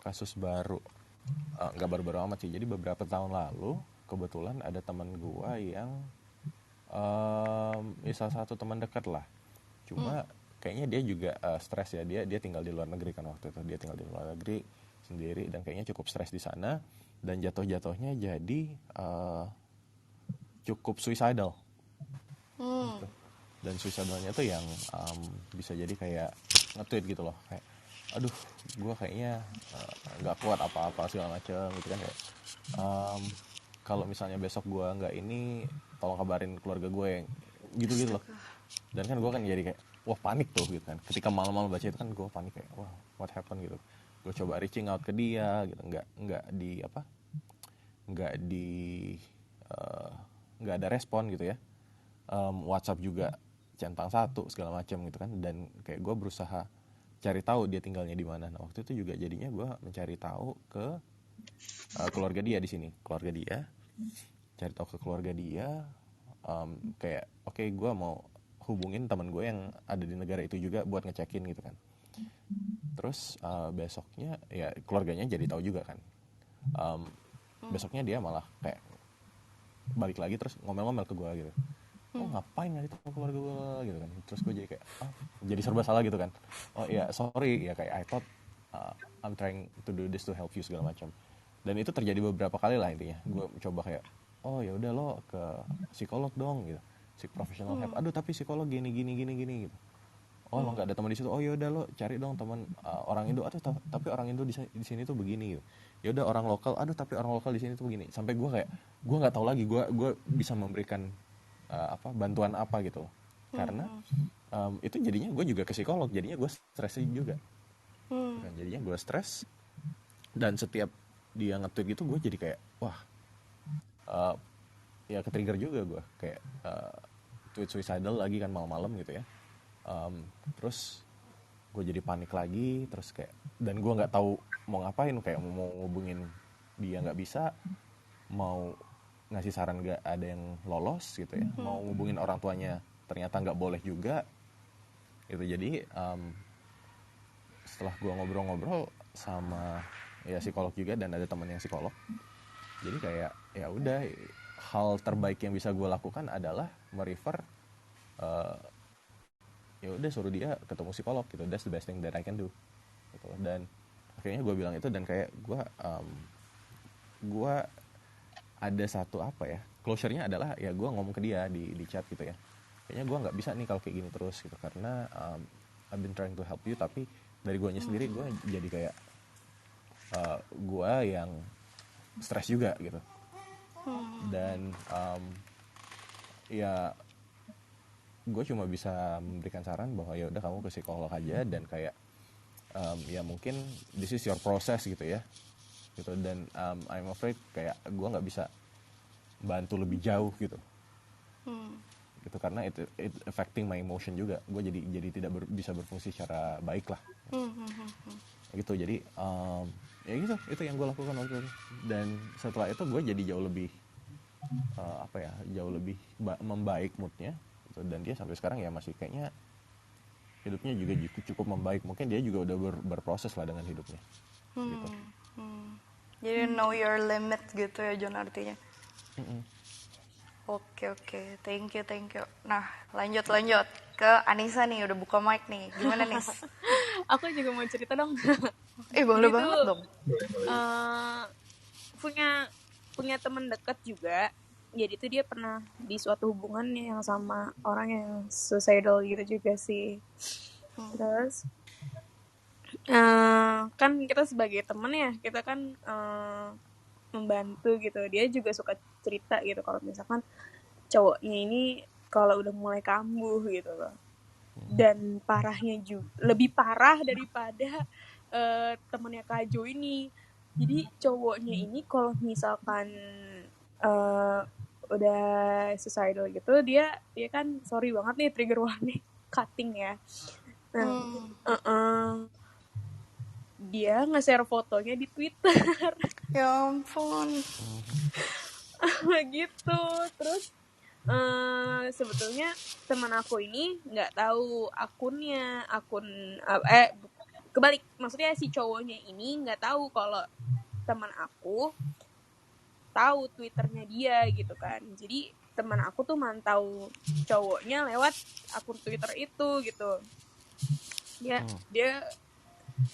Kasus baru. Nggak baru-baru amat sih. Jadi beberapa tahun lalu kebetulan ada teman gua yang salah satu teman dekat lah. Cuma kayaknya dia juga stres ya. Dia tinggal di luar negeri kan waktu itu. Dia tinggal di luar negeri sendiri dan kayaknya cukup stres di sana, dan jatuhnya jadi cukup suicidal. Gitu. Dan suicidalnya tuh yang bisa jadi kayak nge-tweet gitu loh, kayak aduh gue kayaknya nggak kuat apa-apa segala macam gitu kan, kayak kalau misalnya besok gue nggak ini tolong kabarin keluarga gue yang gitu loh. Dan kan gue kan jadi kayak wah panik tuh gitu kan, ketika malam-malam baca itu kan gue panik kayak wah what happened gitu. Gue coba reaching out ke dia gitu, nggak ada respon gitu ya. WhatsApp juga centang satu segala macam gitu kan, dan kayak gue berusaha cari tahu dia tinggalnya di mana. Nah waktu itu juga jadinya gue mencari tahu ke keluarga dia di sini, cari tahu ke keluarga dia, kayak oke, gue mau hubungin teman gue yang ada di negara itu juga buat ngecekin gitu kan. Terus besoknya ya keluarganya jadi tahu juga kan. Besoknya dia malah kayak balik lagi terus ngomel-ngomel ke gue gitu. Oh ngapain ngasih tahu keluarga gue gitu kan. Terus gue jadi kayak jadi serba salah gitu kan. Oh ya sorry ya, kayak I thought I'm trying to do this to help you segala macam. Dan itu terjadi beberapa kali lah intinya. Gue coba kayak oh ya udah lo ke psikolog dong gitu, professional help. Aduh tapi psikolog gini gitu. Oh lo nggak ada teman di situ. Oh ya udah lo cari dong teman orang Indo. Aduh tapi orang Indo di sini tuh begini gitu. Ya udah orang lokal. Aduh tapi orang lokal di sini tuh begini. Sampai gue kayak gue nggak tahu lagi gue bisa memberikan bantuan apa gitu. Karena itu jadinya gue juga ke psikolog, jadinya gue stres juga. Dan jadinya gue stres, dan setiap dia nge-tweet gitu gue jadi kayak wah ya ke-trigger juga gue kayak tweet suicidal lagi kan malam-malam gitu ya. Terus gue jadi panik lagi, terus kayak dan gue nggak tahu mau ngapain, kayak mau ngubungin dia nggak bisa, mau ngasih saran gak ada yang lolos gitu ya, mau ngubungin orang tuanya ternyata nggak boleh juga gitu. Jadi setelah gue ngobrol-ngobrol sama ya psikolog juga, dan ada teman yang psikolog, jadi kayak ya udah, hal terbaik yang bisa gue lakukan adalah merefer, uh, ya udah suruh dia ketemu psikolog gitu. That's the best thing that I can do gitu. Dan akhirnya gue bilang itu, dan kayak gue ada satu apa ya, closure-nya adalah ya gue ngomong ke dia di chat gitu ya, kayaknya gue nggak bisa nih kalau kayak gini terus gitu, karena I've been trying to help you, tapi dari guanya sendiri gue jadi kayak gue yang stres juga gitu. Dan ya gue cuma bisa memberikan saran bahwa ya udah kamu ke psikolog aja, dan kayak ya mungkin this is your process gitu ya gitu. Dan I'm afraid kayak gue nggak bisa bantu lebih jauh gitu gitu, karena it affecting my emotion juga. Gue jadi tidak bisa berfungsi secara baik lah gitu. Jadi ya gitu, itu yang gue lakukan waktu itu. Dan setelah itu gue jadi jauh lebih jauh lebih membaik moodnya gitu. Dan dia sampai sekarang ya masih kayaknya hidupnya juga cukup membaik. Mungkin dia juga udah berproses lah dengan hidupnya gitu. Jadi know your limit gitu ya John artinya. Oke, thank you. Nah, lanjut ke Anissa nih, udah buka mic nih. Gimana nih? Aku juga mau cerita dong. Boleh Jadi banget tuh, dong. punya teman dekat juga. Jadi tuh dia pernah di suatu hubungan yang sama orang yang suicidal gitu juga sih. Terus kan kita sebagai teman ya, kita kan membantu gitu. Dia juga suka cerita gitu kalau misalkan cowoknya ini kalau udah mulai kambuh gitu loh. Dan parahnya juga lebih parah daripada temennya Kak Jo ini. Jadi cowoknya ini kalau misalkan udah suicidal gitu, dia kan sorry banget nih trigger warning cutting ya. Dia nge-share fotonya di Twitter. Ya ampun. Gitu. Terus sebetulnya teman aku ini nggak tahu kebalik, maksudnya si cowoknya ini nggak tahu kalau teman aku tahu Twitternya dia gitu kan. Jadi teman aku tuh mantau cowoknya lewat akun Twitter itu gitu. Dia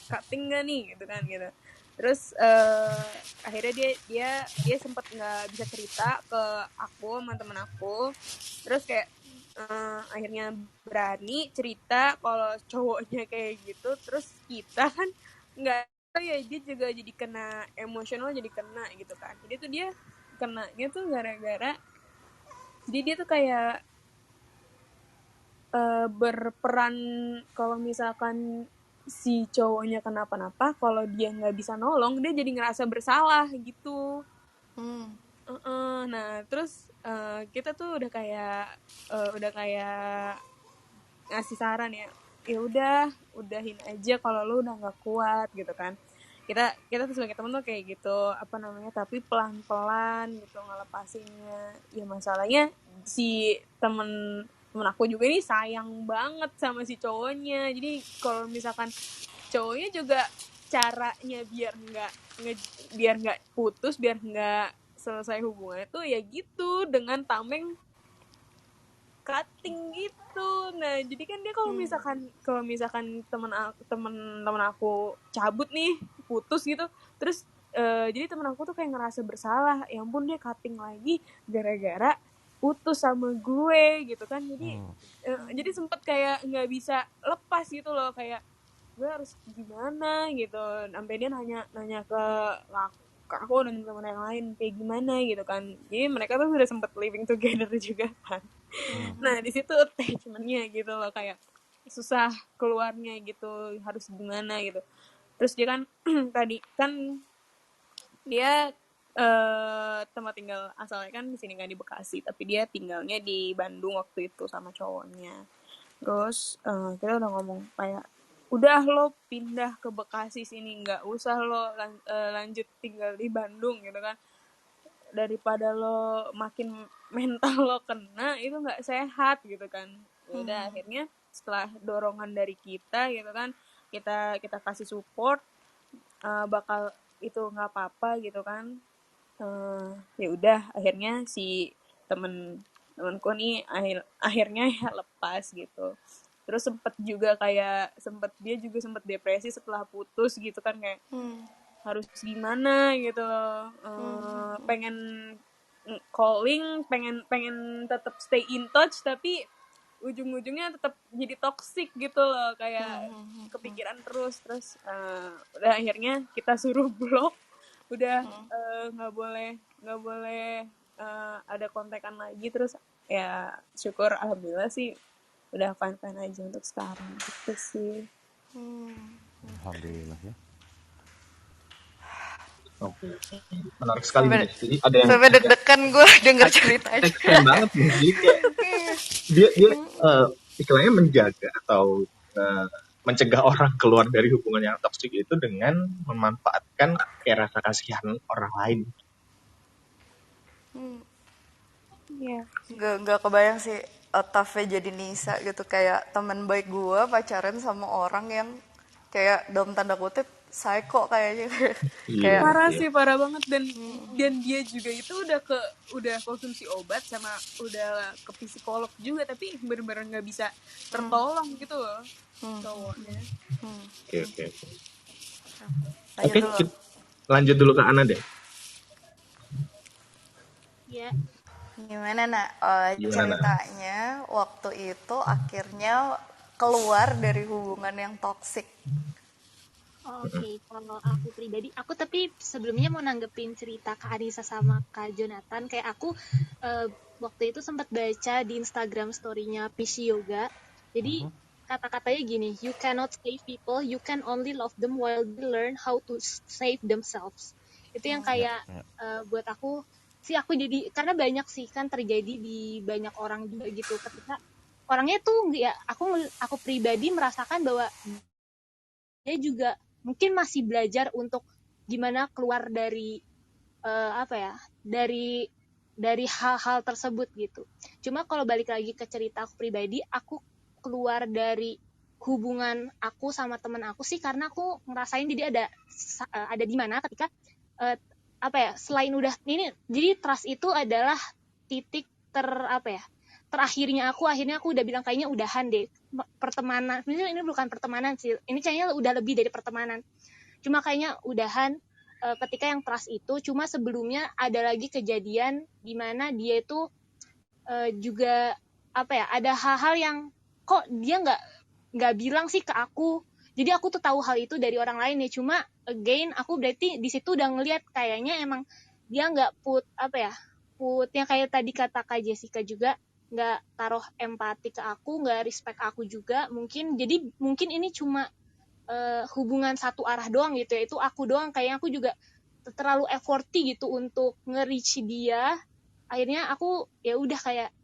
cutting gak nih gitu kan gitu. Terus akhirnya dia sempat nggak bisa cerita ke aku sama temen aku. Terus kayak akhirnya berani cerita kalau cowoknya kayak gitu. Terus kita kan nggak tahu ya, dia juga jadi kena emosional, jadi kena gitu kan. Jadi tuh dia kenanya tuh gara-gara, jadi dia tuh kayak berperan kalau misalkan si cowoknya kenapa-napa, kalau dia nggak bisa nolong, dia jadi ngerasa bersalah gitu. Nah terus kita tuh udah kayak ngasih saran ya udahin aja kalau lu udah nggak kuat gitu kan. Kita tuh sebagai temen tuh kayak gitu, tapi pelan-pelan gitu ngelepasinnya. Ya masalahnya si temen aku juga ini sayang banget sama si cowoknya. Jadi kalau misalkan cowoknya juga caranya biar nggak putus, biar nggak selesai hubungannya tuh ya gitu, dengan tameng cutting gitu. Nah jadi kan dia kalau misalkan temen aku cabut nih, putus gitu, terus jadi temen aku tuh kayak ngerasa bersalah, ya ampun dia cutting lagi gara-gara putus sama gue gitu kan. Jadi sempet kayak nggak bisa lepas gitu loh, kayak gue harus gimana gitu, sampai dia nanya ke aku dan teman yang lain kayak gimana gitu kan. Jadi mereka tuh udah sempet living together juga kan. Nah di situ attachmentnya gitu loh, kayak susah keluarnya gitu, harus gimana gitu. Terus dia kan tadi kan dia tempat tinggal asalnya kan di sini kan, di Bekasi, tapi dia tinggalnya di Bandung waktu itu sama cowoknya. Terus kita udah ngomong kayak udah lo pindah ke Bekasi sini, nggak usah lo lanjut tinggal di Bandung gitu kan, daripada lo makin mental lo kena, itu nggak sehat gitu kan. Udah akhirnya setelah dorongan dari kita gitu kan, kita kasih support, bakal itu nggak apa-apa gitu kan. Ya udah akhirnya si temenku nih akhirnya ya lepas gitu. Terus dia juga sempet depresi setelah putus gitu kan, kayak harus gimana gitu loh. Pengen calling, pengen tetap stay in touch, tapi ujung-ujungnya tetap jadi toxic gitu loh, kayak kepikiran terus udah akhirnya kita suruh blok, udah nggak boleh ada kontekan lagi. Terus ya syukur alhamdulillah sih udah fine aja untuk sekarang gitu sih. Alhamdulillah ya. Oke, menarik sekali Sampai, nih. Jadi ada yang sampai deg-degan gue denger ceritanya. ekstrem banget nih. Jadi kayak dia istilahnya menjaga atau mencegah orang keluar dari hubungan yang toksik itu dengan memanfaatkan kayak rasa kasihan orang lain. Iya. Nggak kebayang sih tough-nya jadi Nisa gitu, kayak teman baik gue pacaran sama orang yang kayak dalam tanda kutip psycho kayaknya. Kayak Parah sih, parah banget. Dan dia juga itu udah konsumsi obat sama udah ke psikolog juga, tapi bener-bener nggak bisa tertolong gitu loh cowoknya. Oke. lanjut dulu. Lanjut dulu ke Ana deh. Ya, Gimana nak Gimana, ceritanya waktu itu akhirnya keluar dari hubungan yang toksik? oke. Kalau aku pribadi, aku tapi sebelumnya mau nanggepin cerita Kak Anissa sama Kak Jonathan. Kayak aku waktu itu sempat baca di Instagram story-nya PC Yoga. Jadi kata-katanya gini, you cannot save people, you can only love them while they learn how to save themselves. Itu yang kayak buat aku sih, aku jadi, karena banyak sih kan terjadi di banyak orang juga gitu, ketika orangnya tuh ya, aku pribadi merasakan bahwa dia juga mungkin masih belajar untuk gimana keluar dari dari hal-hal tersebut gitu. Cuma kalau balik lagi ke cerita aku pribadi, aku keluar dari hubungan aku sama temen aku sih karena aku ngerasain jadi ada di mana ketika selain udah ini, jadi trust itu adalah titik terakhirnya akhirnya aku udah bilang kayaknya udahan deh pertemanan. Ini bukan pertemanan sih, ini kayaknya udah lebih dari pertemanan, cuma kayaknya udahan ketika yang trust itu. Cuma sebelumnya ada lagi kejadian di mana dia itu juga ada hal-hal yang kok dia nggak bilang sih ke aku, jadi aku tuh tahu hal itu dari orang lain ya. Cuma again aku berarti di situ udah ngelihat kayaknya emang dia nggak put yang kayak tadi kata Kak Jessica juga, nggak taruh empati ke aku, nggak respect aku juga mungkin. Jadi mungkin ini cuma hubungan satu arah doang gitu ya, itu aku doang, kayak aku juga terlalu efforty gitu untuk nge-reach dia. Akhirnya aku ya udah kayak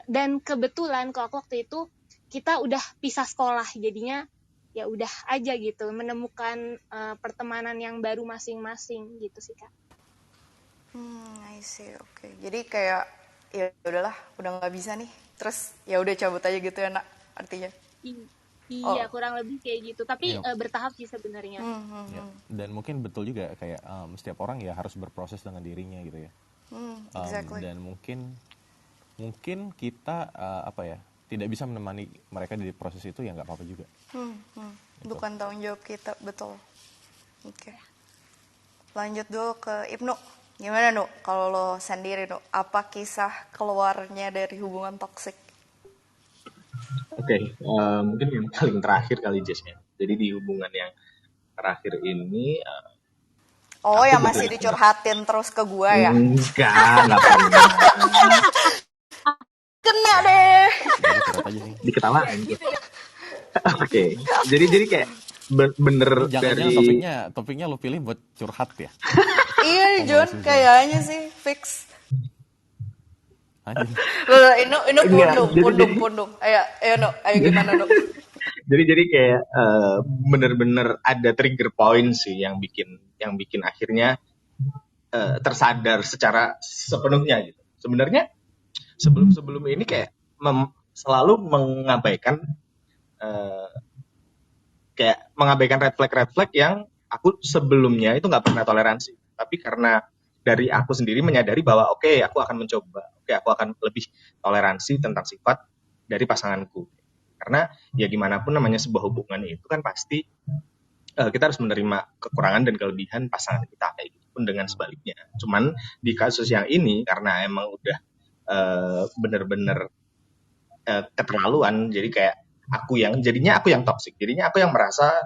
dan kebetulan kalau aku waktu itu kita udah pisah sekolah, jadinya ya udah aja gitu menemukan pertemanan yang baru masing-masing gitu sih Kak. I see, oke. Jadi kayak ya udahlah, udah nggak bisa nih, terus ya udah cabut aja gitu ya nak, artinya. Iya, kurang lebih kayak gitu, tapi bertahap sih sebenarnya. Ya. Dan mungkin betul juga kayak setiap orang ya harus berproses dengan dirinya gitu ya. Exactly. Dan mungkin kita tidak bisa menemani mereka di proses itu, ya nggak apa-apa juga. Bukan tanggung jawab kita, betul. Oke. Lanjut dulu ke Ibnu. Gimana Nu? Kalau lo sendiri Nu, apa kisah keluarnya dari hubungan toksik? Oke, mungkin yang paling terakhir kali Jess ya. Jadi di hubungan yang terakhir ini yang masih dicurhatin terus ke gua ya? Enggak pernah. Kena deh. Diketawain. Oke. Jadi kayak bener jangan dari topiknya lo pilih buat curhat ya. Iya John, kayaknya sih fix. Pundung. Ayo gimana Nu? Jadi kayak bener-bener ada trigger point sih yang bikin akhirnya tersadar secara sepenuhnya gitu. Sebenarnya sebelum ini kayak selalu mengabaikan kayak mengabaikan red flag yang aku sebelumnya itu nggak pernah toleransi. Tapi karena dari aku sendiri menyadari bahwa oke, aku akan mencoba, oke, aku akan lebih toleransi tentang sifat dari pasanganku. Karena ya gimana pun namanya sebuah hubungan itu kan pasti kita harus menerima kekurangan dan kelebihan pasangan kita, kayak gitu pun dengan sebaliknya. Cuman di kasus yang ini karena emang udah bener-bener keterlaluan, jadi kayak jadinya aku yang toksik, jadinya aku yang merasa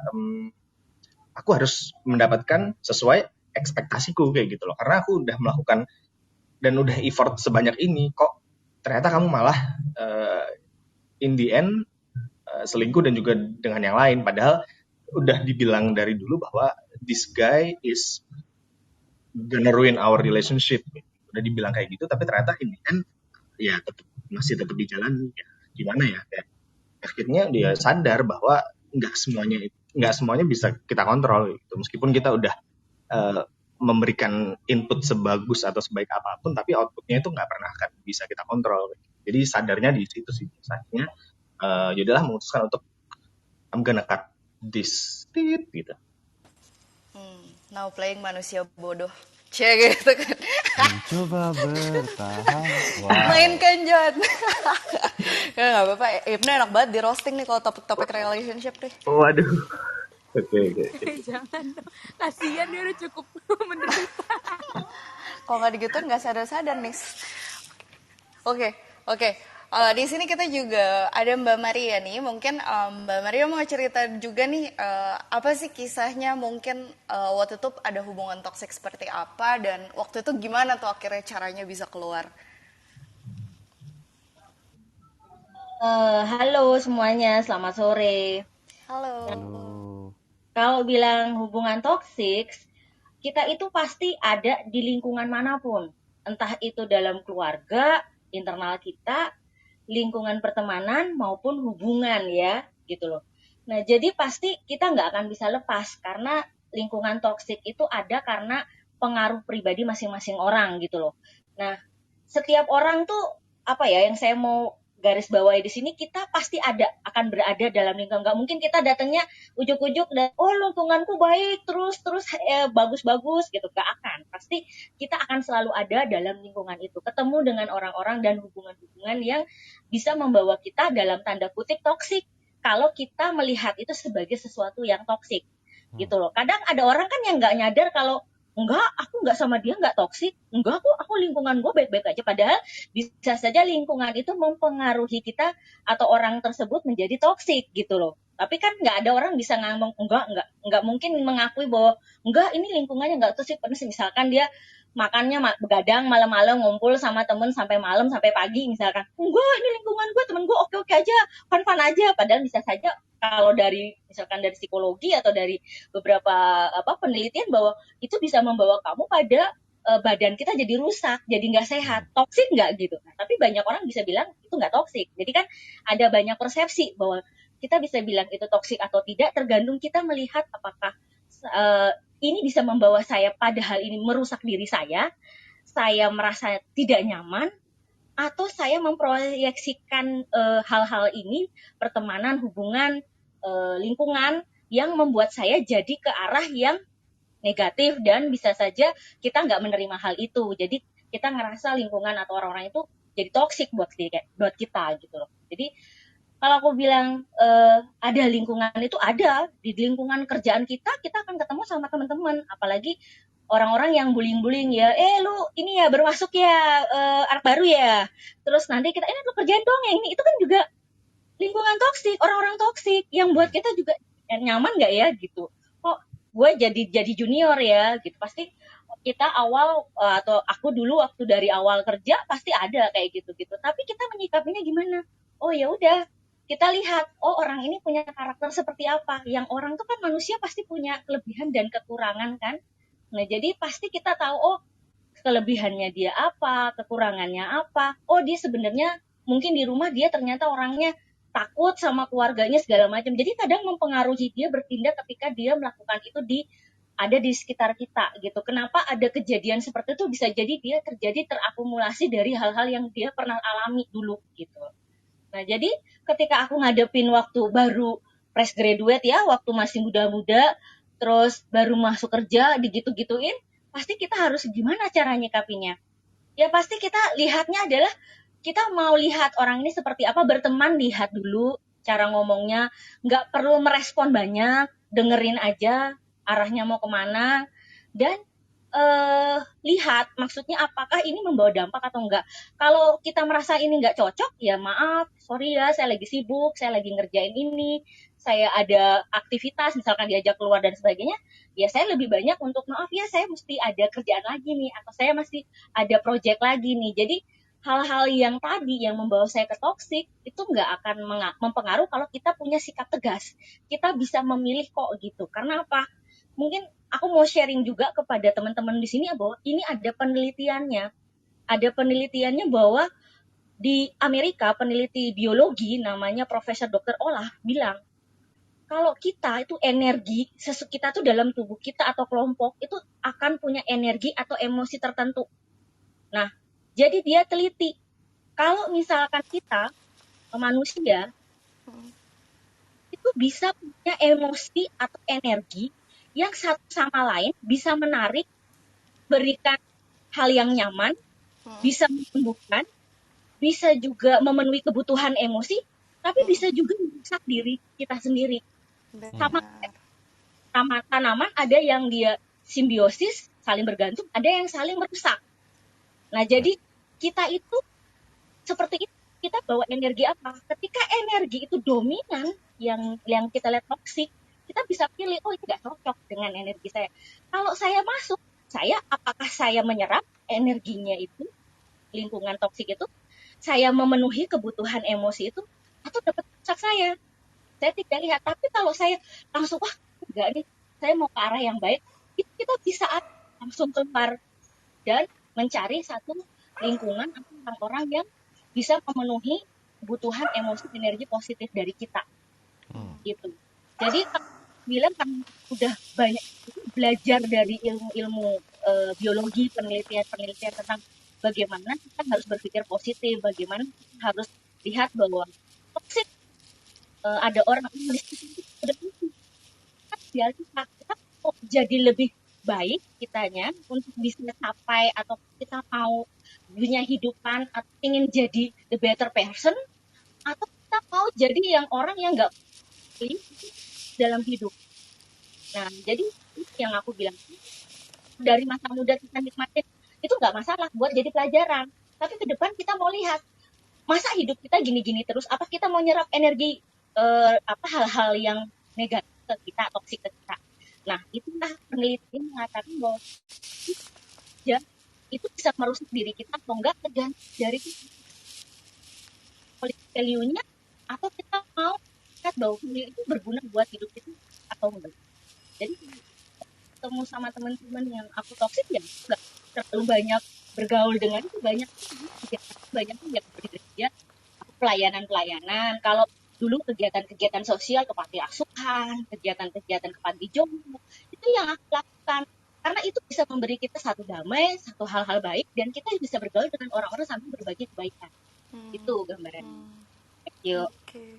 aku harus mendapatkan sesuai ekspektasiku kayak gitu loh, karena aku udah melakukan dan udah effort sebanyak ini, kok ternyata kamu malah in the end selingkuh dan juga dengan yang lain, padahal udah dibilang dari dulu bahwa this guy is gonna ruin our relationship, udah dibilang kayak gitu, tapi ternyata in the end ya masih tetap di jalan, ya gimana ya, kayak akhirnya dia sadar bahwa nggak semuanya bisa kita kontrol gitu. Meskipun kita udah memberikan input sebagus atau sebaik apapun, tapi outputnya itu nggak pernah akan bisa kita kontrol. Jadi sadarnya di situ sih. Saatnya yaudahlah memutuskan untuk I'm gonna cut this gitu. Now playing manusia bodoh. Cek gitu kan. Mencoba bertahan. Wow. Mainkan John. Ya nggak apa-apa. Ibnu enak banget di roasting nih kalau topik-topik relationship nih. Waduh. Oke. Jangan dong. Kasihan dia udah cukup menderita. Kalau nggak digituin nggak sadar-sadar nih. Oke. Di sini kita juga ada Mbak Maria nih. Mungkin Mbak Maria mau cerita juga nih apa sih kisahnya, mungkin waktu itu ada hubungan toksik seperti apa dan waktu itu gimana tuh akhirnya caranya bisa keluar. Halo semuanya, selamat sore. Halo. Kalau bilang hubungan toksik, kita itu pasti ada di lingkungan manapun. Entah itu dalam keluarga, internal kita, lingkungan pertemanan maupun hubungan ya, gitu loh. Nah, jadi pasti kita nggak akan bisa lepas karena lingkungan toksik itu ada karena pengaruh pribadi masing-masing orang gitu loh. Nah, setiap orang tuh apa ya yang saya mau garis bawahi di sini, kita pasti akan berada dalam lingkungan. Nggak mungkin kita datangnya ujuk-ujuk dan lingkunganku baik terus bagus-bagus gitu, nggak akan. Pasti kita akan selalu ada dalam lingkungan itu, ketemu dengan orang-orang dan hubungan-hubungan yang bisa membawa kita dalam tanda kutip toksik kalau kita melihat itu sebagai sesuatu yang toksik gitu loh. Kadang ada orang kan yang nggak nyadar kalau enggak, aku nggak sama dia nggak toksik, enggak kok, aku lingkungan gue baik-baik aja. Padahal bisa saja lingkungan itu mempengaruhi kita atau orang tersebut menjadi toksik gitu loh. Tapi kan nggak ada orang bisa ngomong enggak mungkin mengakui bahwa enggak, ini lingkungannya nggak toksik. Misalkan dia makannya begadang malam-malam ngumpul sama temen sampai malam sampai pagi misalkan, enggak, ini lingkungan gue, temen gue oke-oke aja, fun-fun aja. Padahal bisa saja kalau misalkan dari psikologi atau dari beberapa penelitian bahwa itu bisa membawa kamu pada badan kita jadi rusak, jadi nggak sehat, toksik nggak gitu. Nah, tapi banyak orang bisa bilang itu nggak toksik. Jadi kan ada banyak persepsi bahwa kita bisa bilang itu toksik atau tidak, tergantung kita melihat apakah ini bisa membawa saya pada hal ini merusak diri saya merasa tidak nyaman, atau saya memproyeksikan hal-hal ini, pertemanan, hubungan, lingkungan yang membuat saya jadi ke arah yang negatif dan bisa saja kita nggak menerima hal itu. Jadi kita ngerasa lingkungan atau orang-orang itu jadi toksik buat kita gitu loh. Jadi kalau aku bilang ada lingkungan itu ada di lingkungan kerjaan kita akan ketemu sama teman-teman, apalagi orang-orang yang bullying ya, lu ini ya baru masuk ya, anak baru ya, terus nanti kita ini lu kerjain dong yang ini, itu kan juga lingkungan toksik, orang-orang toksik yang buat kita juga nyaman nggak ya gitu, kok gue jadi junior ya gitu. Pasti kita awal atau aku dulu waktu dari awal kerja pasti ada kayak gitu, tapi kita menyikapinya gimana? Oh ya udah, kita lihat, orang ini punya karakter seperti apa. Yang orang tuh kan manusia pasti punya kelebihan dan kekurangan kan. Nah, jadi pasti kita tahu, kelebihannya dia apa, kekurangannya apa. Dia sebenarnya mungkin di rumah dia ternyata orangnya takut sama keluarganya segala macam. Jadi kadang mempengaruhi dia bertindak ketika dia melakukan itu ada di sekitar kita gitu. Kenapa ada kejadian seperti itu? Bisa jadi dia terjadi terakumulasi dari hal-hal yang dia pernah alami dulu gitu. Nah, jadi ketika aku ngadepin waktu baru fresh graduate ya, waktu masih muda-muda, terus baru masuk kerja digitu-gituin, pasti kita harus gimana cara nyikapinya? Ya pasti kita lihatnya adalah kita mau lihat orang ini seperti apa, berteman lihat dulu cara ngomongnya, nggak perlu merespon banyak, dengerin aja arahnya mau kemana, dan lihat maksudnya apakah ini membawa dampak atau enggak. Kalau kita merasa ini nggak cocok, ya maaf, sorry ya, saya lagi sibuk, saya lagi ngerjain ini, saya ada aktivitas, misalkan diajak keluar dan sebagainya, ya saya lebih banyak untuk maaf ya, saya mesti ada kerjaan lagi nih, atau saya masih ada project lagi nih. Jadi hal-hal yang tadi yang membawa saya ke toksik itu nggak akan mempengaruhi kalau kita punya sikap tegas. Kita bisa memilih kok gitu. Karena apa? Mungkin aku mau sharing juga kepada teman-teman di sini bahwa ini ada penelitiannya. Ada penelitiannya bahwa di Amerika peneliti biologi namanya Profesor Dr. Olah bilang kalau kita itu energi kita tuh dalam tubuh kita atau kelompok itu akan punya energi atau emosi tertentu. Nah, jadi dia teliti kalau misalkan kita manusia itu bisa punya emosi atau energi yang satu sama lain bisa menarik, berikan hal yang nyaman, bisa menyembuhkan, bisa juga memenuhi kebutuhan emosi, tapi bisa juga merusak diri kita sendiri. Sama tanaman ada yang dia simbiosis, saling bergantung, ada yang saling merusak. Nah, jadi kita itu seperti itu, kita bawa energi apa? Ketika energi itu dominan, yang kita lihat toksik, kita bisa pilih, oh ini nggak cocok dengan energi saya. Kalau saya masuk, apakah saya menyerap energinya itu, lingkungan toksik itu, saya memenuhi kebutuhan emosi itu, atau dapat rusak saya tidak lihat. Tapi kalau saya langsung, wah enggak nih, saya mau ke arah yang baik, itu kita bisa langsung keluar dan mencari satu lingkungan atau orang-orang yang bisa memenuhi kebutuhan emosi energi positif dari kita. Gitu. Jadi bilang kan udah banyak belajar dari ilmu-ilmu biologi, penelitian tentang bagaimana kita harus berpikir positif, bagaimana kita harus lihat bahwa toksik ada orang yang kita kok jadi lebih baik kitanya untuk bisa capai atau kita mau punya hidupan atau ingin jadi the better person, atau kita mau jadi yang orang yang nggak dalam hidup. Nah, jadi itu yang aku bilang, dari masa muda kita nikmatin itu nggak masalah buat jadi pelajaran. Tapi ke depan kita mau lihat, masa hidup kita gini-gini terus, apa kita mau nyerap energi hal-hal yang negatif ke kita, toksik ke kita. Nah, itulah penelitian mengatakan bahwa ya, itu bisa merusak diri kita atau enggak tergantung dari value-nya, atau kita mau lihat bahwa itu berguna buat hidup kita atau enggak. Jadi ketemu sama teman-teman yang aku toksik ya enggak terlalu banyak bergaul dengan itu, banyak yang bekerja pelayanan. Kalau dulu kegiatan sosial ke panti asuhan, kegiatan ke panti jompo, itu yang aku lakukan karena itu bisa memberi kita satu damai, satu hal-hal baik, dan kita bisa bergaul dengan orang-orang sambil berbagi kebaikan. Itu gambarannya. Thank you. Okay.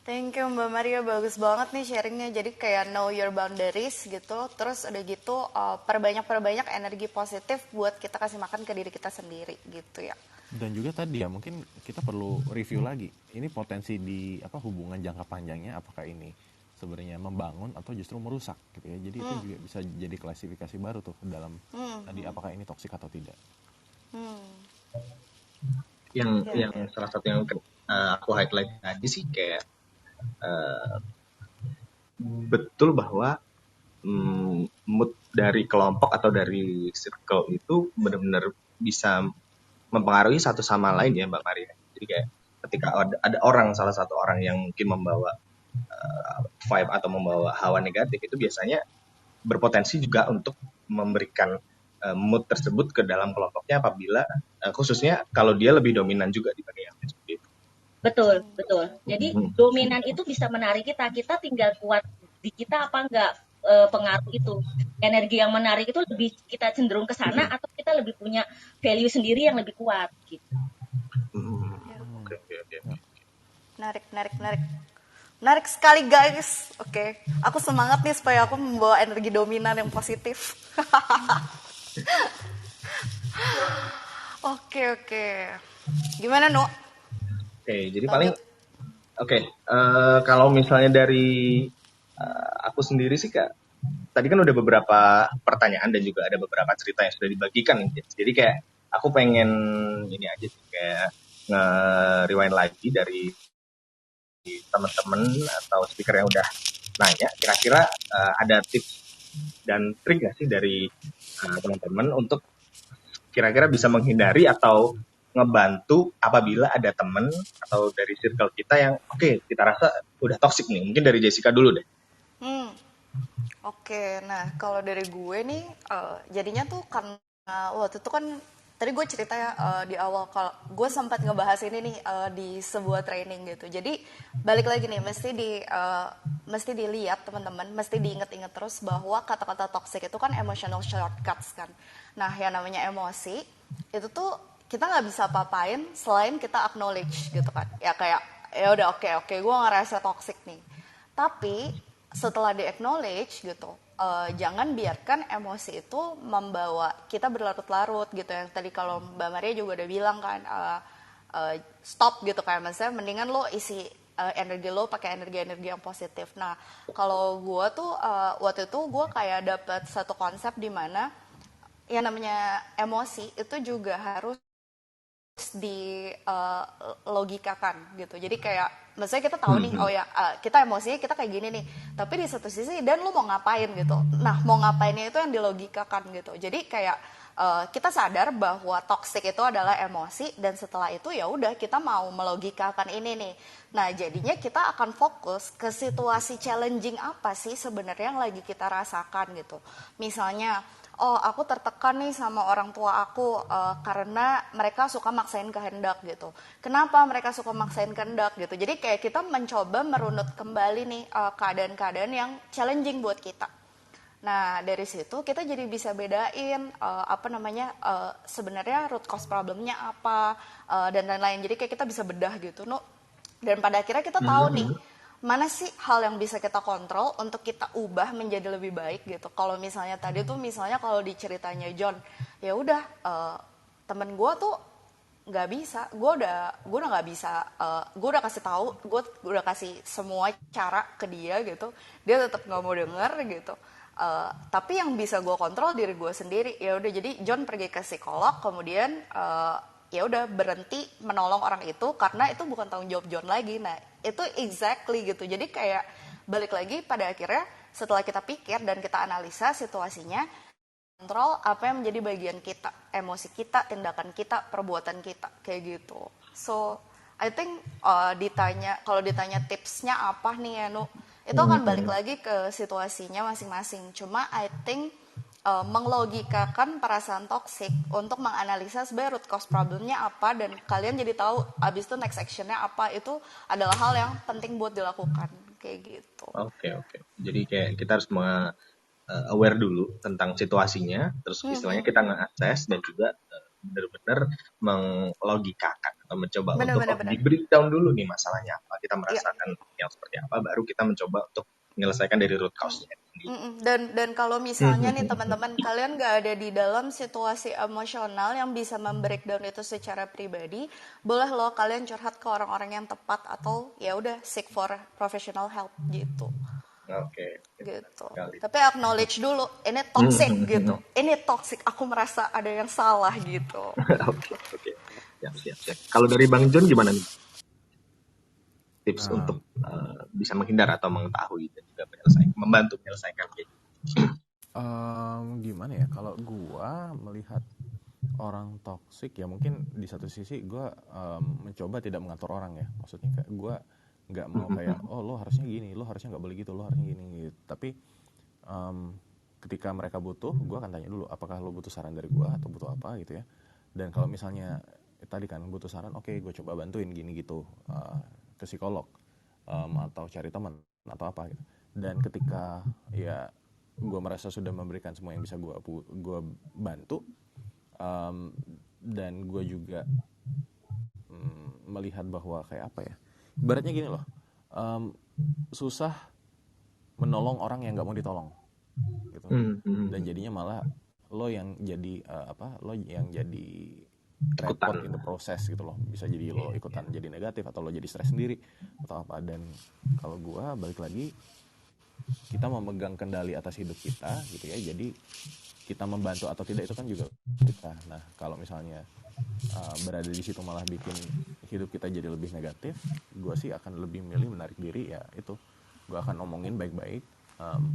Thank you Mbak Maria, bagus banget nih sharingnya. Jadi kayak know your boundaries gitu. Terus udah gitu perbanyak energi positif buat kita kasih makan ke diri kita sendiri gitu ya. Dan juga tadi ya mungkin kita perlu review lagi. Ini potensi di hubungan jangka panjangnya, apakah ini sebenarnya membangun atau justru merusak gitu ya. Jadi itu juga bisa jadi klasifikasi baru tuh dalam tadi apakah ini toksik atau tidak. Yang salah satu yang aku highlight tadi sih kayak betul bahwa mood dari kelompok atau dari circle itu benar-benar bisa mempengaruhi satu sama lain ya Mbak Maria. Jadi kayak ketika ada salah satu orang yang mungkin membawa vibe atau membawa hawa negatif, itu biasanya berpotensi juga untuk memberikan mood tersebut ke dalam kelompoknya apabila khususnya kalau dia lebih dominan juga dibanding yang seperti itu. Betul. Jadi dominan itu bisa menarik kita tinggal kuat di kita apa enggak pengaruh itu. Energi yang menarik itu lebih kita cenderung ke sana atau kita lebih punya value sendiri yang lebih kuat gitu. Menarik. Menarik sekali guys. Oke, aku semangat nih supaya aku membawa energi dominan yang positif. Oke. Gimana, Nu? Oke, jadi paling Lanjut. kalau misalnya dari aku sendiri sih Kak, tadi kan udah beberapa pertanyaan dan juga ada beberapa cerita yang sudah dibagikan. Jadi kayak aku pengen ini aja sih, kayak nge-rewind lagi dari teman-teman atau speaker yang udah nanya, kira-kira ada tips dan trik nggak sih dari teman-teman untuk kira-kira bisa menghindari atau ngebantu apabila ada teman atau dari circle kita yang kita rasa udah toxic nih. Mungkin dari Jessica dulu deh. Hmm. Oke, nah kalau dari gue nih, jadinya tuh karena waktu itu kan tadi gue cerita ya di awal kalau gue sempat ngebahas ini nih di sebuah training gitu. Jadi balik lagi nih, mesti dilihat teman-teman, mesti diinget-inget terus bahwa kata-kata toxic itu kan emotional shortcuts kan. Nah yang namanya emosi itu tuh kita nggak bisa apa-apain selain kita acknowledge gitu kan. Ya kayak ya udah oke, gue ngerasa toxic nih. Tapi setelah di-acknowledge gitu, jangan biarkan emosi itu membawa kita berlarut-larut gitu. Yang tadi kalau Mbak Maria juga udah bilang kan, stop gitu kayak maksudnya mendingan lo isi energi lo pakai energi-energi yang positif. Nah, kalau gue tuh waktu itu gue kayak dapet satu konsep di mana yang namanya emosi itu juga harus di logikakan gitu. Jadi kayak maksudnya kita tahu nih, oh ya kita emosinya kita kayak gini nih. Tapi di satu sisi dan lu mau ngapain gitu. Nah, mau ngapainnya itu yang dilogikakan gitu. Jadi kayak kita sadar bahwa toxic itu adalah emosi dan setelah itu ya udah kita mau melogikakan ini nih. Nah, jadinya kita akan fokus ke situasi challenging apa sih sebenarnya yang lagi kita rasakan gitu. Misalnya oh aku tertekan nih sama orang tua aku karena mereka suka maksain kehendak gitu. Kenapa mereka suka maksain kehendak gitu? Jadi kayak kita mencoba merunut kembali nih keadaan-keadaan yang challenging buat kita. Nah dari situ kita jadi bisa bedain sebenarnya root cause problemnya apa dan lain-lain. Jadi kayak kita bisa bedah gitu, dan pada akhirnya kita tahu nih mana sih hal yang bisa kita kontrol untuk kita ubah menjadi lebih baik gitu. Kalau misalnya tadi tuh misalnya kalau di ceritanya John, ya udah temen gue tuh nggak bisa, gue udah nggak bisa, gue udah kasih tahu, gue udah kasih semua cara ke dia gitu, dia tetap nggak mau denger gitu. Tapi yang bisa gue kontrol diri gue sendiri. Ya udah, jadi John pergi ke psikolog, kemudian ya udah berhenti menolong orang itu karena itu bukan tanggung jawab John lagi. Nah itu exactly gitu. Jadi kayak balik lagi pada akhirnya setelah kita pikir dan kita analisa situasinya, kontrol apa yang menjadi bagian kita, emosi kita, tindakan kita, perbuatan kita, kayak gitu. So I think kalau ditanya tipsnya apa nih ya Nu, itu akan balik lagi ke situasinya masing-masing. Cuma I think menglogikakan perasaan toksik untuk menganalisa sebenarnya root cause problemnya apa dan kalian jadi tahu abis itu next actionnya apa, itu adalah hal yang penting buat dilakukan kayak gitu. Oke. Jadi kayak kita harus aware dulu tentang situasinya, terus istilahnya kita nge-assess dan juga benar-benar menglogikakan atau mencoba untuk di breakdown dulu nih masalahnya apa, kita merasakan yang seperti apa, baru kita mencoba untuk menyelesaikan dari root cause-nya. Dan kalau misalnya nih teman-teman kalian gak ada di dalam situasi emosional yang bisa membreakdown itu secara pribadi, boleh loh kalian curhat ke orang-orang yang tepat atau ya udah seek for professional help gitu. Oke. Gitu. Tapi acknowledge dulu ini toxic gitu. Ini toxic, aku merasa ada yang salah gitu. Oke. Siap. Kalau dari Bang John gimana nih? Tips untuk bisa menghindar atau mengetahui dan juga membantu menyelesaikan gitu. Gimana ya, kalau gua melihat orang toksik ya mungkin di satu sisi gua mencoba tidak mengatur orang ya, maksudnya kayak gua nggak mau kayak oh lo harusnya gini, lo harusnya nggak boleh gitu, lo harusnya gini gitu. Tapi ketika mereka butuh, gua akan tanya dulu apakah lo butuh saran dari gua atau butuh apa gitu ya. Dan kalau misalnya tadi kan butuh saran, oke, gue coba bantuin gini gitu ke psikolog atau cari teman atau apa gitu. Dan ketika ya gue merasa sudah memberikan semua yang bisa gue bantu, dan gue juga melihat bahwa kayak apa ya, ibaratnya gini loh, susah menolong orang yang nggak mau ditolong gitu. Dan jadinya malah lo yang jadi lo yang jadi repot in the process gitu loh. Bisa jadi lo ikutan jadi negatif atau lo jadi stres sendiri atau apa. Dan kalau gua balik lagi, kita memegang kendali atas hidup kita gitu ya. Jadi kita membantu atau tidak itu kan juga kita. Nah kalau misalnya berada di situ malah bikin hidup kita jadi lebih negatif, gue sih akan lebih milih menarik diri. Ya itu, gue akan ngomongin baik-baik,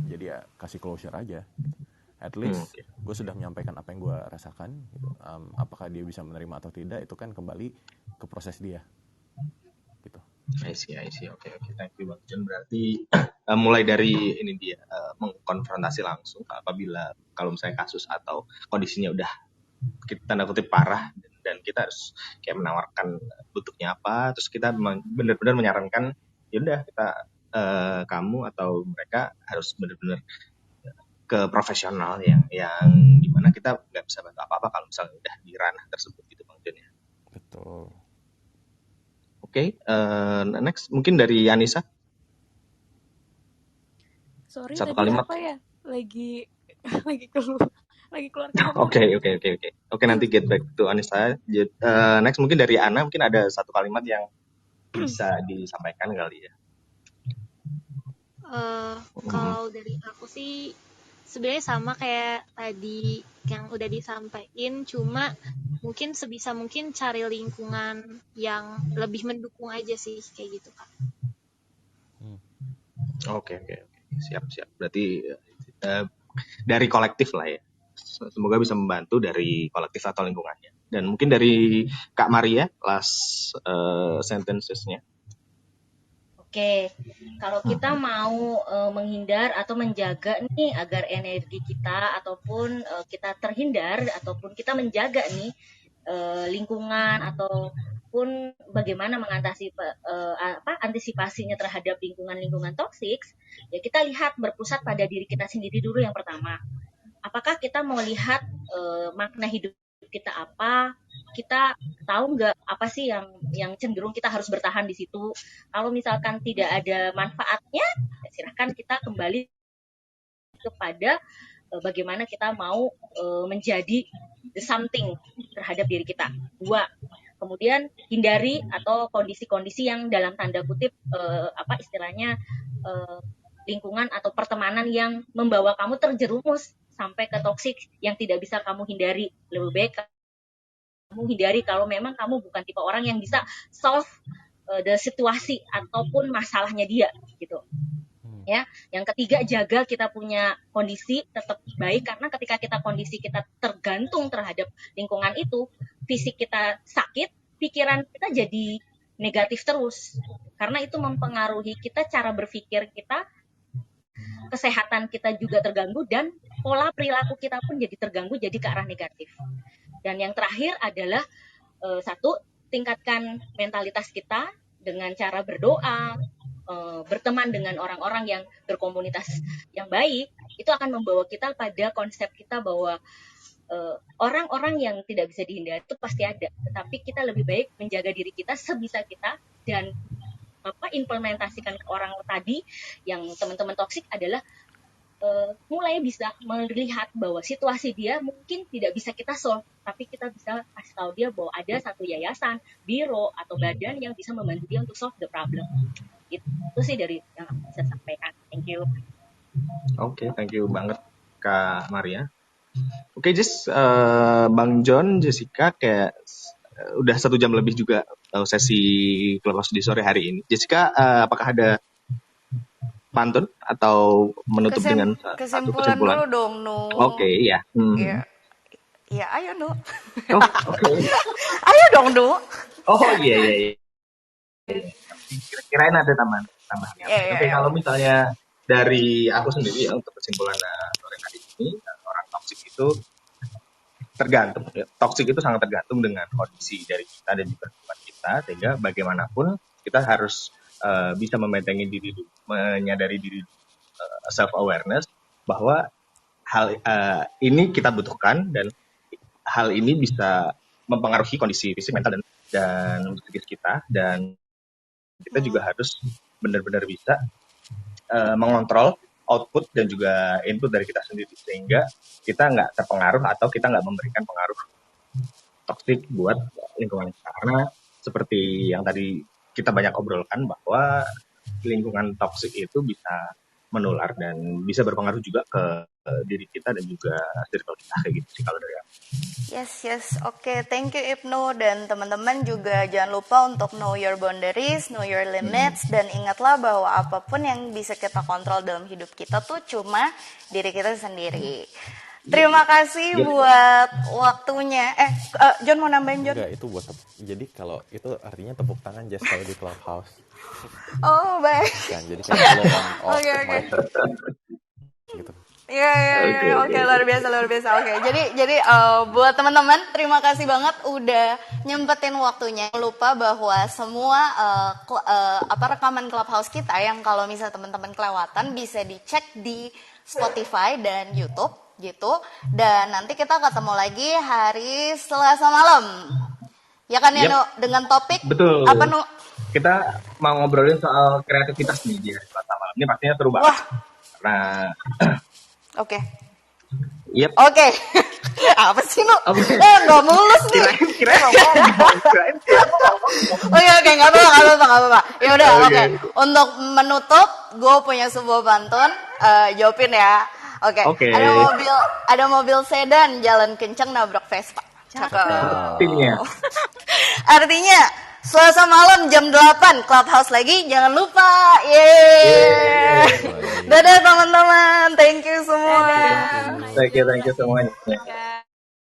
jadi ya kasih closure aja gitu. At least gue sudah menyampaikan apa yang gue rasakan gitu. Apakah dia bisa menerima atau tidak itu kan kembali ke proses dia gitu. I see. Oke. Thank you Bang John. Berarti mulai dari ini dia mengkonfrontasi langsung apabila kalau misalnya kasus atau kondisinya udah kita tanda kutip parah dan kita harus kayak menawarkan bentuknya apa, terus kita benar-benar menyarankan yaudah kita kamu atau mereka harus benar-benar ke profesional yang dimana kita nggak bisa bantu apa-apa kalau misalnya udah di ranah tersebut gitu Bang John ya. Betul. Oke, next mungkin dari Anissa. Sorry, Satu tadi kalimat. apa ya? Lagi keluar Oke. Oke, nanti get back to Anissa. Next mungkin dari Ana, mungkin ada satu kalimat yang bisa disampaikan kali ya. Kalau dari aku sih sebenarnya sama kayak tadi yang udah disampaikan, cuma mungkin sebisa mungkin cari lingkungan yang lebih mendukung aja sih, kayak gitu Kak. Oke. Siap. Berarti dari kolektif lah ya. Semoga bisa membantu dari kolektif atau lingkungannya. Dan mungkin dari Kak Maria, last sentences-nya. Oke, kalau kita mau menghindar atau menjaga nih agar energi kita ataupun kita terhindar ataupun kita menjaga nih lingkungan ataupun bagaimana mengatasi antisipasinya terhadap lingkungan toksik, ya kita lihat berpusat pada diri kita sendiri dulu yang pertama. Apakah kita mau lihat makna hidup kita apa? Kita tahu nggak apa sih yang cenderung kita harus bertahan di situ? Kalau misalkan tidak ada manfaatnya, ya silahkan kita kembali kepada bagaimana kita mau menjadi the something terhadap diri kita. 2. Kemudian hindari atau kondisi-kondisi yang dalam tanda kutip istilahnya lingkungan atau pertemanan yang membawa kamu terjerumus sampai ke toksik yang tidak bisa kamu hindari. Lebih baik kamu hindari kalau memang kamu bukan tipe orang yang bisa solve the situasi ataupun masalahnya dia gitu. Ya, yang ketiga, jaga kita punya kondisi tetap baik, karena ketika kondisi kita tergantung terhadap lingkungan itu, fisik kita sakit, pikiran kita jadi negatif terus, karena itu mempengaruhi kita, cara berpikir kita, kesehatan kita juga terganggu, dan pola perilaku kita pun jadi terganggu, jadi ke arah negatif. Dan yang terakhir adalah 1, tingkatkan mentalitas kita dengan cara berdoa, berteman dengan orang-orang yang berkomunitas yang baik. Itu akan membawa kita pada konsep kita bahwa orang-orang yang tidak bisa dihindari itu pasti ada, tetapi kita lebih baik menjaga diri kita sebisa kita dan implementasikan ke orang tadi yang teman-teman toksik adalah mulai bisa melihat bahwa situasi dia mungkin tidak bisa kita solve, tapi kita bisa kasih tahu dia bahwa ada satu yayasan, biro, atau badan yang bisa membantu dia untuk solve the problem. Itu sih dari yang aku bisa sampaikan. Thank you. Oke, thank you banget Kak Maria. Oke, Jess, Bang John, Jessica, kayak udah 1 jam lebih juga sesi Clubhouse di sore hari ini. Jessica, apakah ada pantun atau menutup dengan satu kesimpulan dulu dong, Nu. Oke, iya. Iya, ayo, Nu. Oh, oke. Ayo dong, Nu. Oh, iya. Kirain ada tambahannya. Tapi kalau misalnya dari aku sendiri ya, untuk kesimpulan sore hari ini, orang toksik itu tergantung. Ya. Toksik itu sangat tergantung dengan kondisi dari kita dan juga lingkungan kita, sehingga bagaimanapun kita harus bisa menyadari diri, self awareness bahwa hal ini kita butuhkan dan hal ini bisa mempengaruhi kondisi fisik, mental dan psikis kita, dan kita juga harus benar-benar bisa mengontrol output dan juga input dari kita sendiri, sehingga kita nggak terpengaruh atau kita nggak memberikan pengaruh toksik buat lingkungan kita. Karena seperti yang tadi kita banyak obrolkan, bahwa lingkungan toksik itu bisa menular dan bisa berpengaruh juga ke diri kita dan juga circle kita, kayak gitu sih kalau dari aku. Yes, oke, thank you Ibnu, dan teman-teman juga jangan lupa untuk know your boundaries, know your limits, dan ingatlah bahwa apapun yang bisa kita kontrol dalam hidup kita tuh cuma diri kita sendiri. Terima kasih buat waktunya. John mau nambahin, John? Enggak, itu buat jadi kalau itu artinya tepuk tangan just kayak di Clubhouse. Oh, baik. Kan jadi kayak follow on off Oke. gitu. Iya, oke, luar biasa. Oke, jadi buat teman-teman, terima kasih banget udah nyempetin waktunya. Jangan lupa bahwa semua rekaman Clubhouse kita yang kalau misalnya teman-teman kelewatan bisa dicek di Spotify dan YouTube gitu. Dan nanti kita ketemu lagi hari Selasa malam. Ya kan ya, Yep. Nu? Dengan topik Betul. apa, Nu? Kita mau ngobrolin soal kreativitas nih di hari Selasa malam. Ini pastinya seru banget. Wah, Karena oke. yep. Oke. Apa sih, Nu? Oke. Nggak mulus nih. Kirain ngomong. Oke, nggak apa-apa. Ya udah, Oke. oke. Untuk menutup, gue punya sebuah pantun. Jawabin ya. Oke. Oke. Ada mobil sedan jalan kencang nabrak Vespa. Cakep. Timnya. Artinya Selasa malam jam 8 Clubhouse lagi, jangan lupa. Yeay. Dadah teman-teman. Thank you semua. Thank you semuanya. Dadah.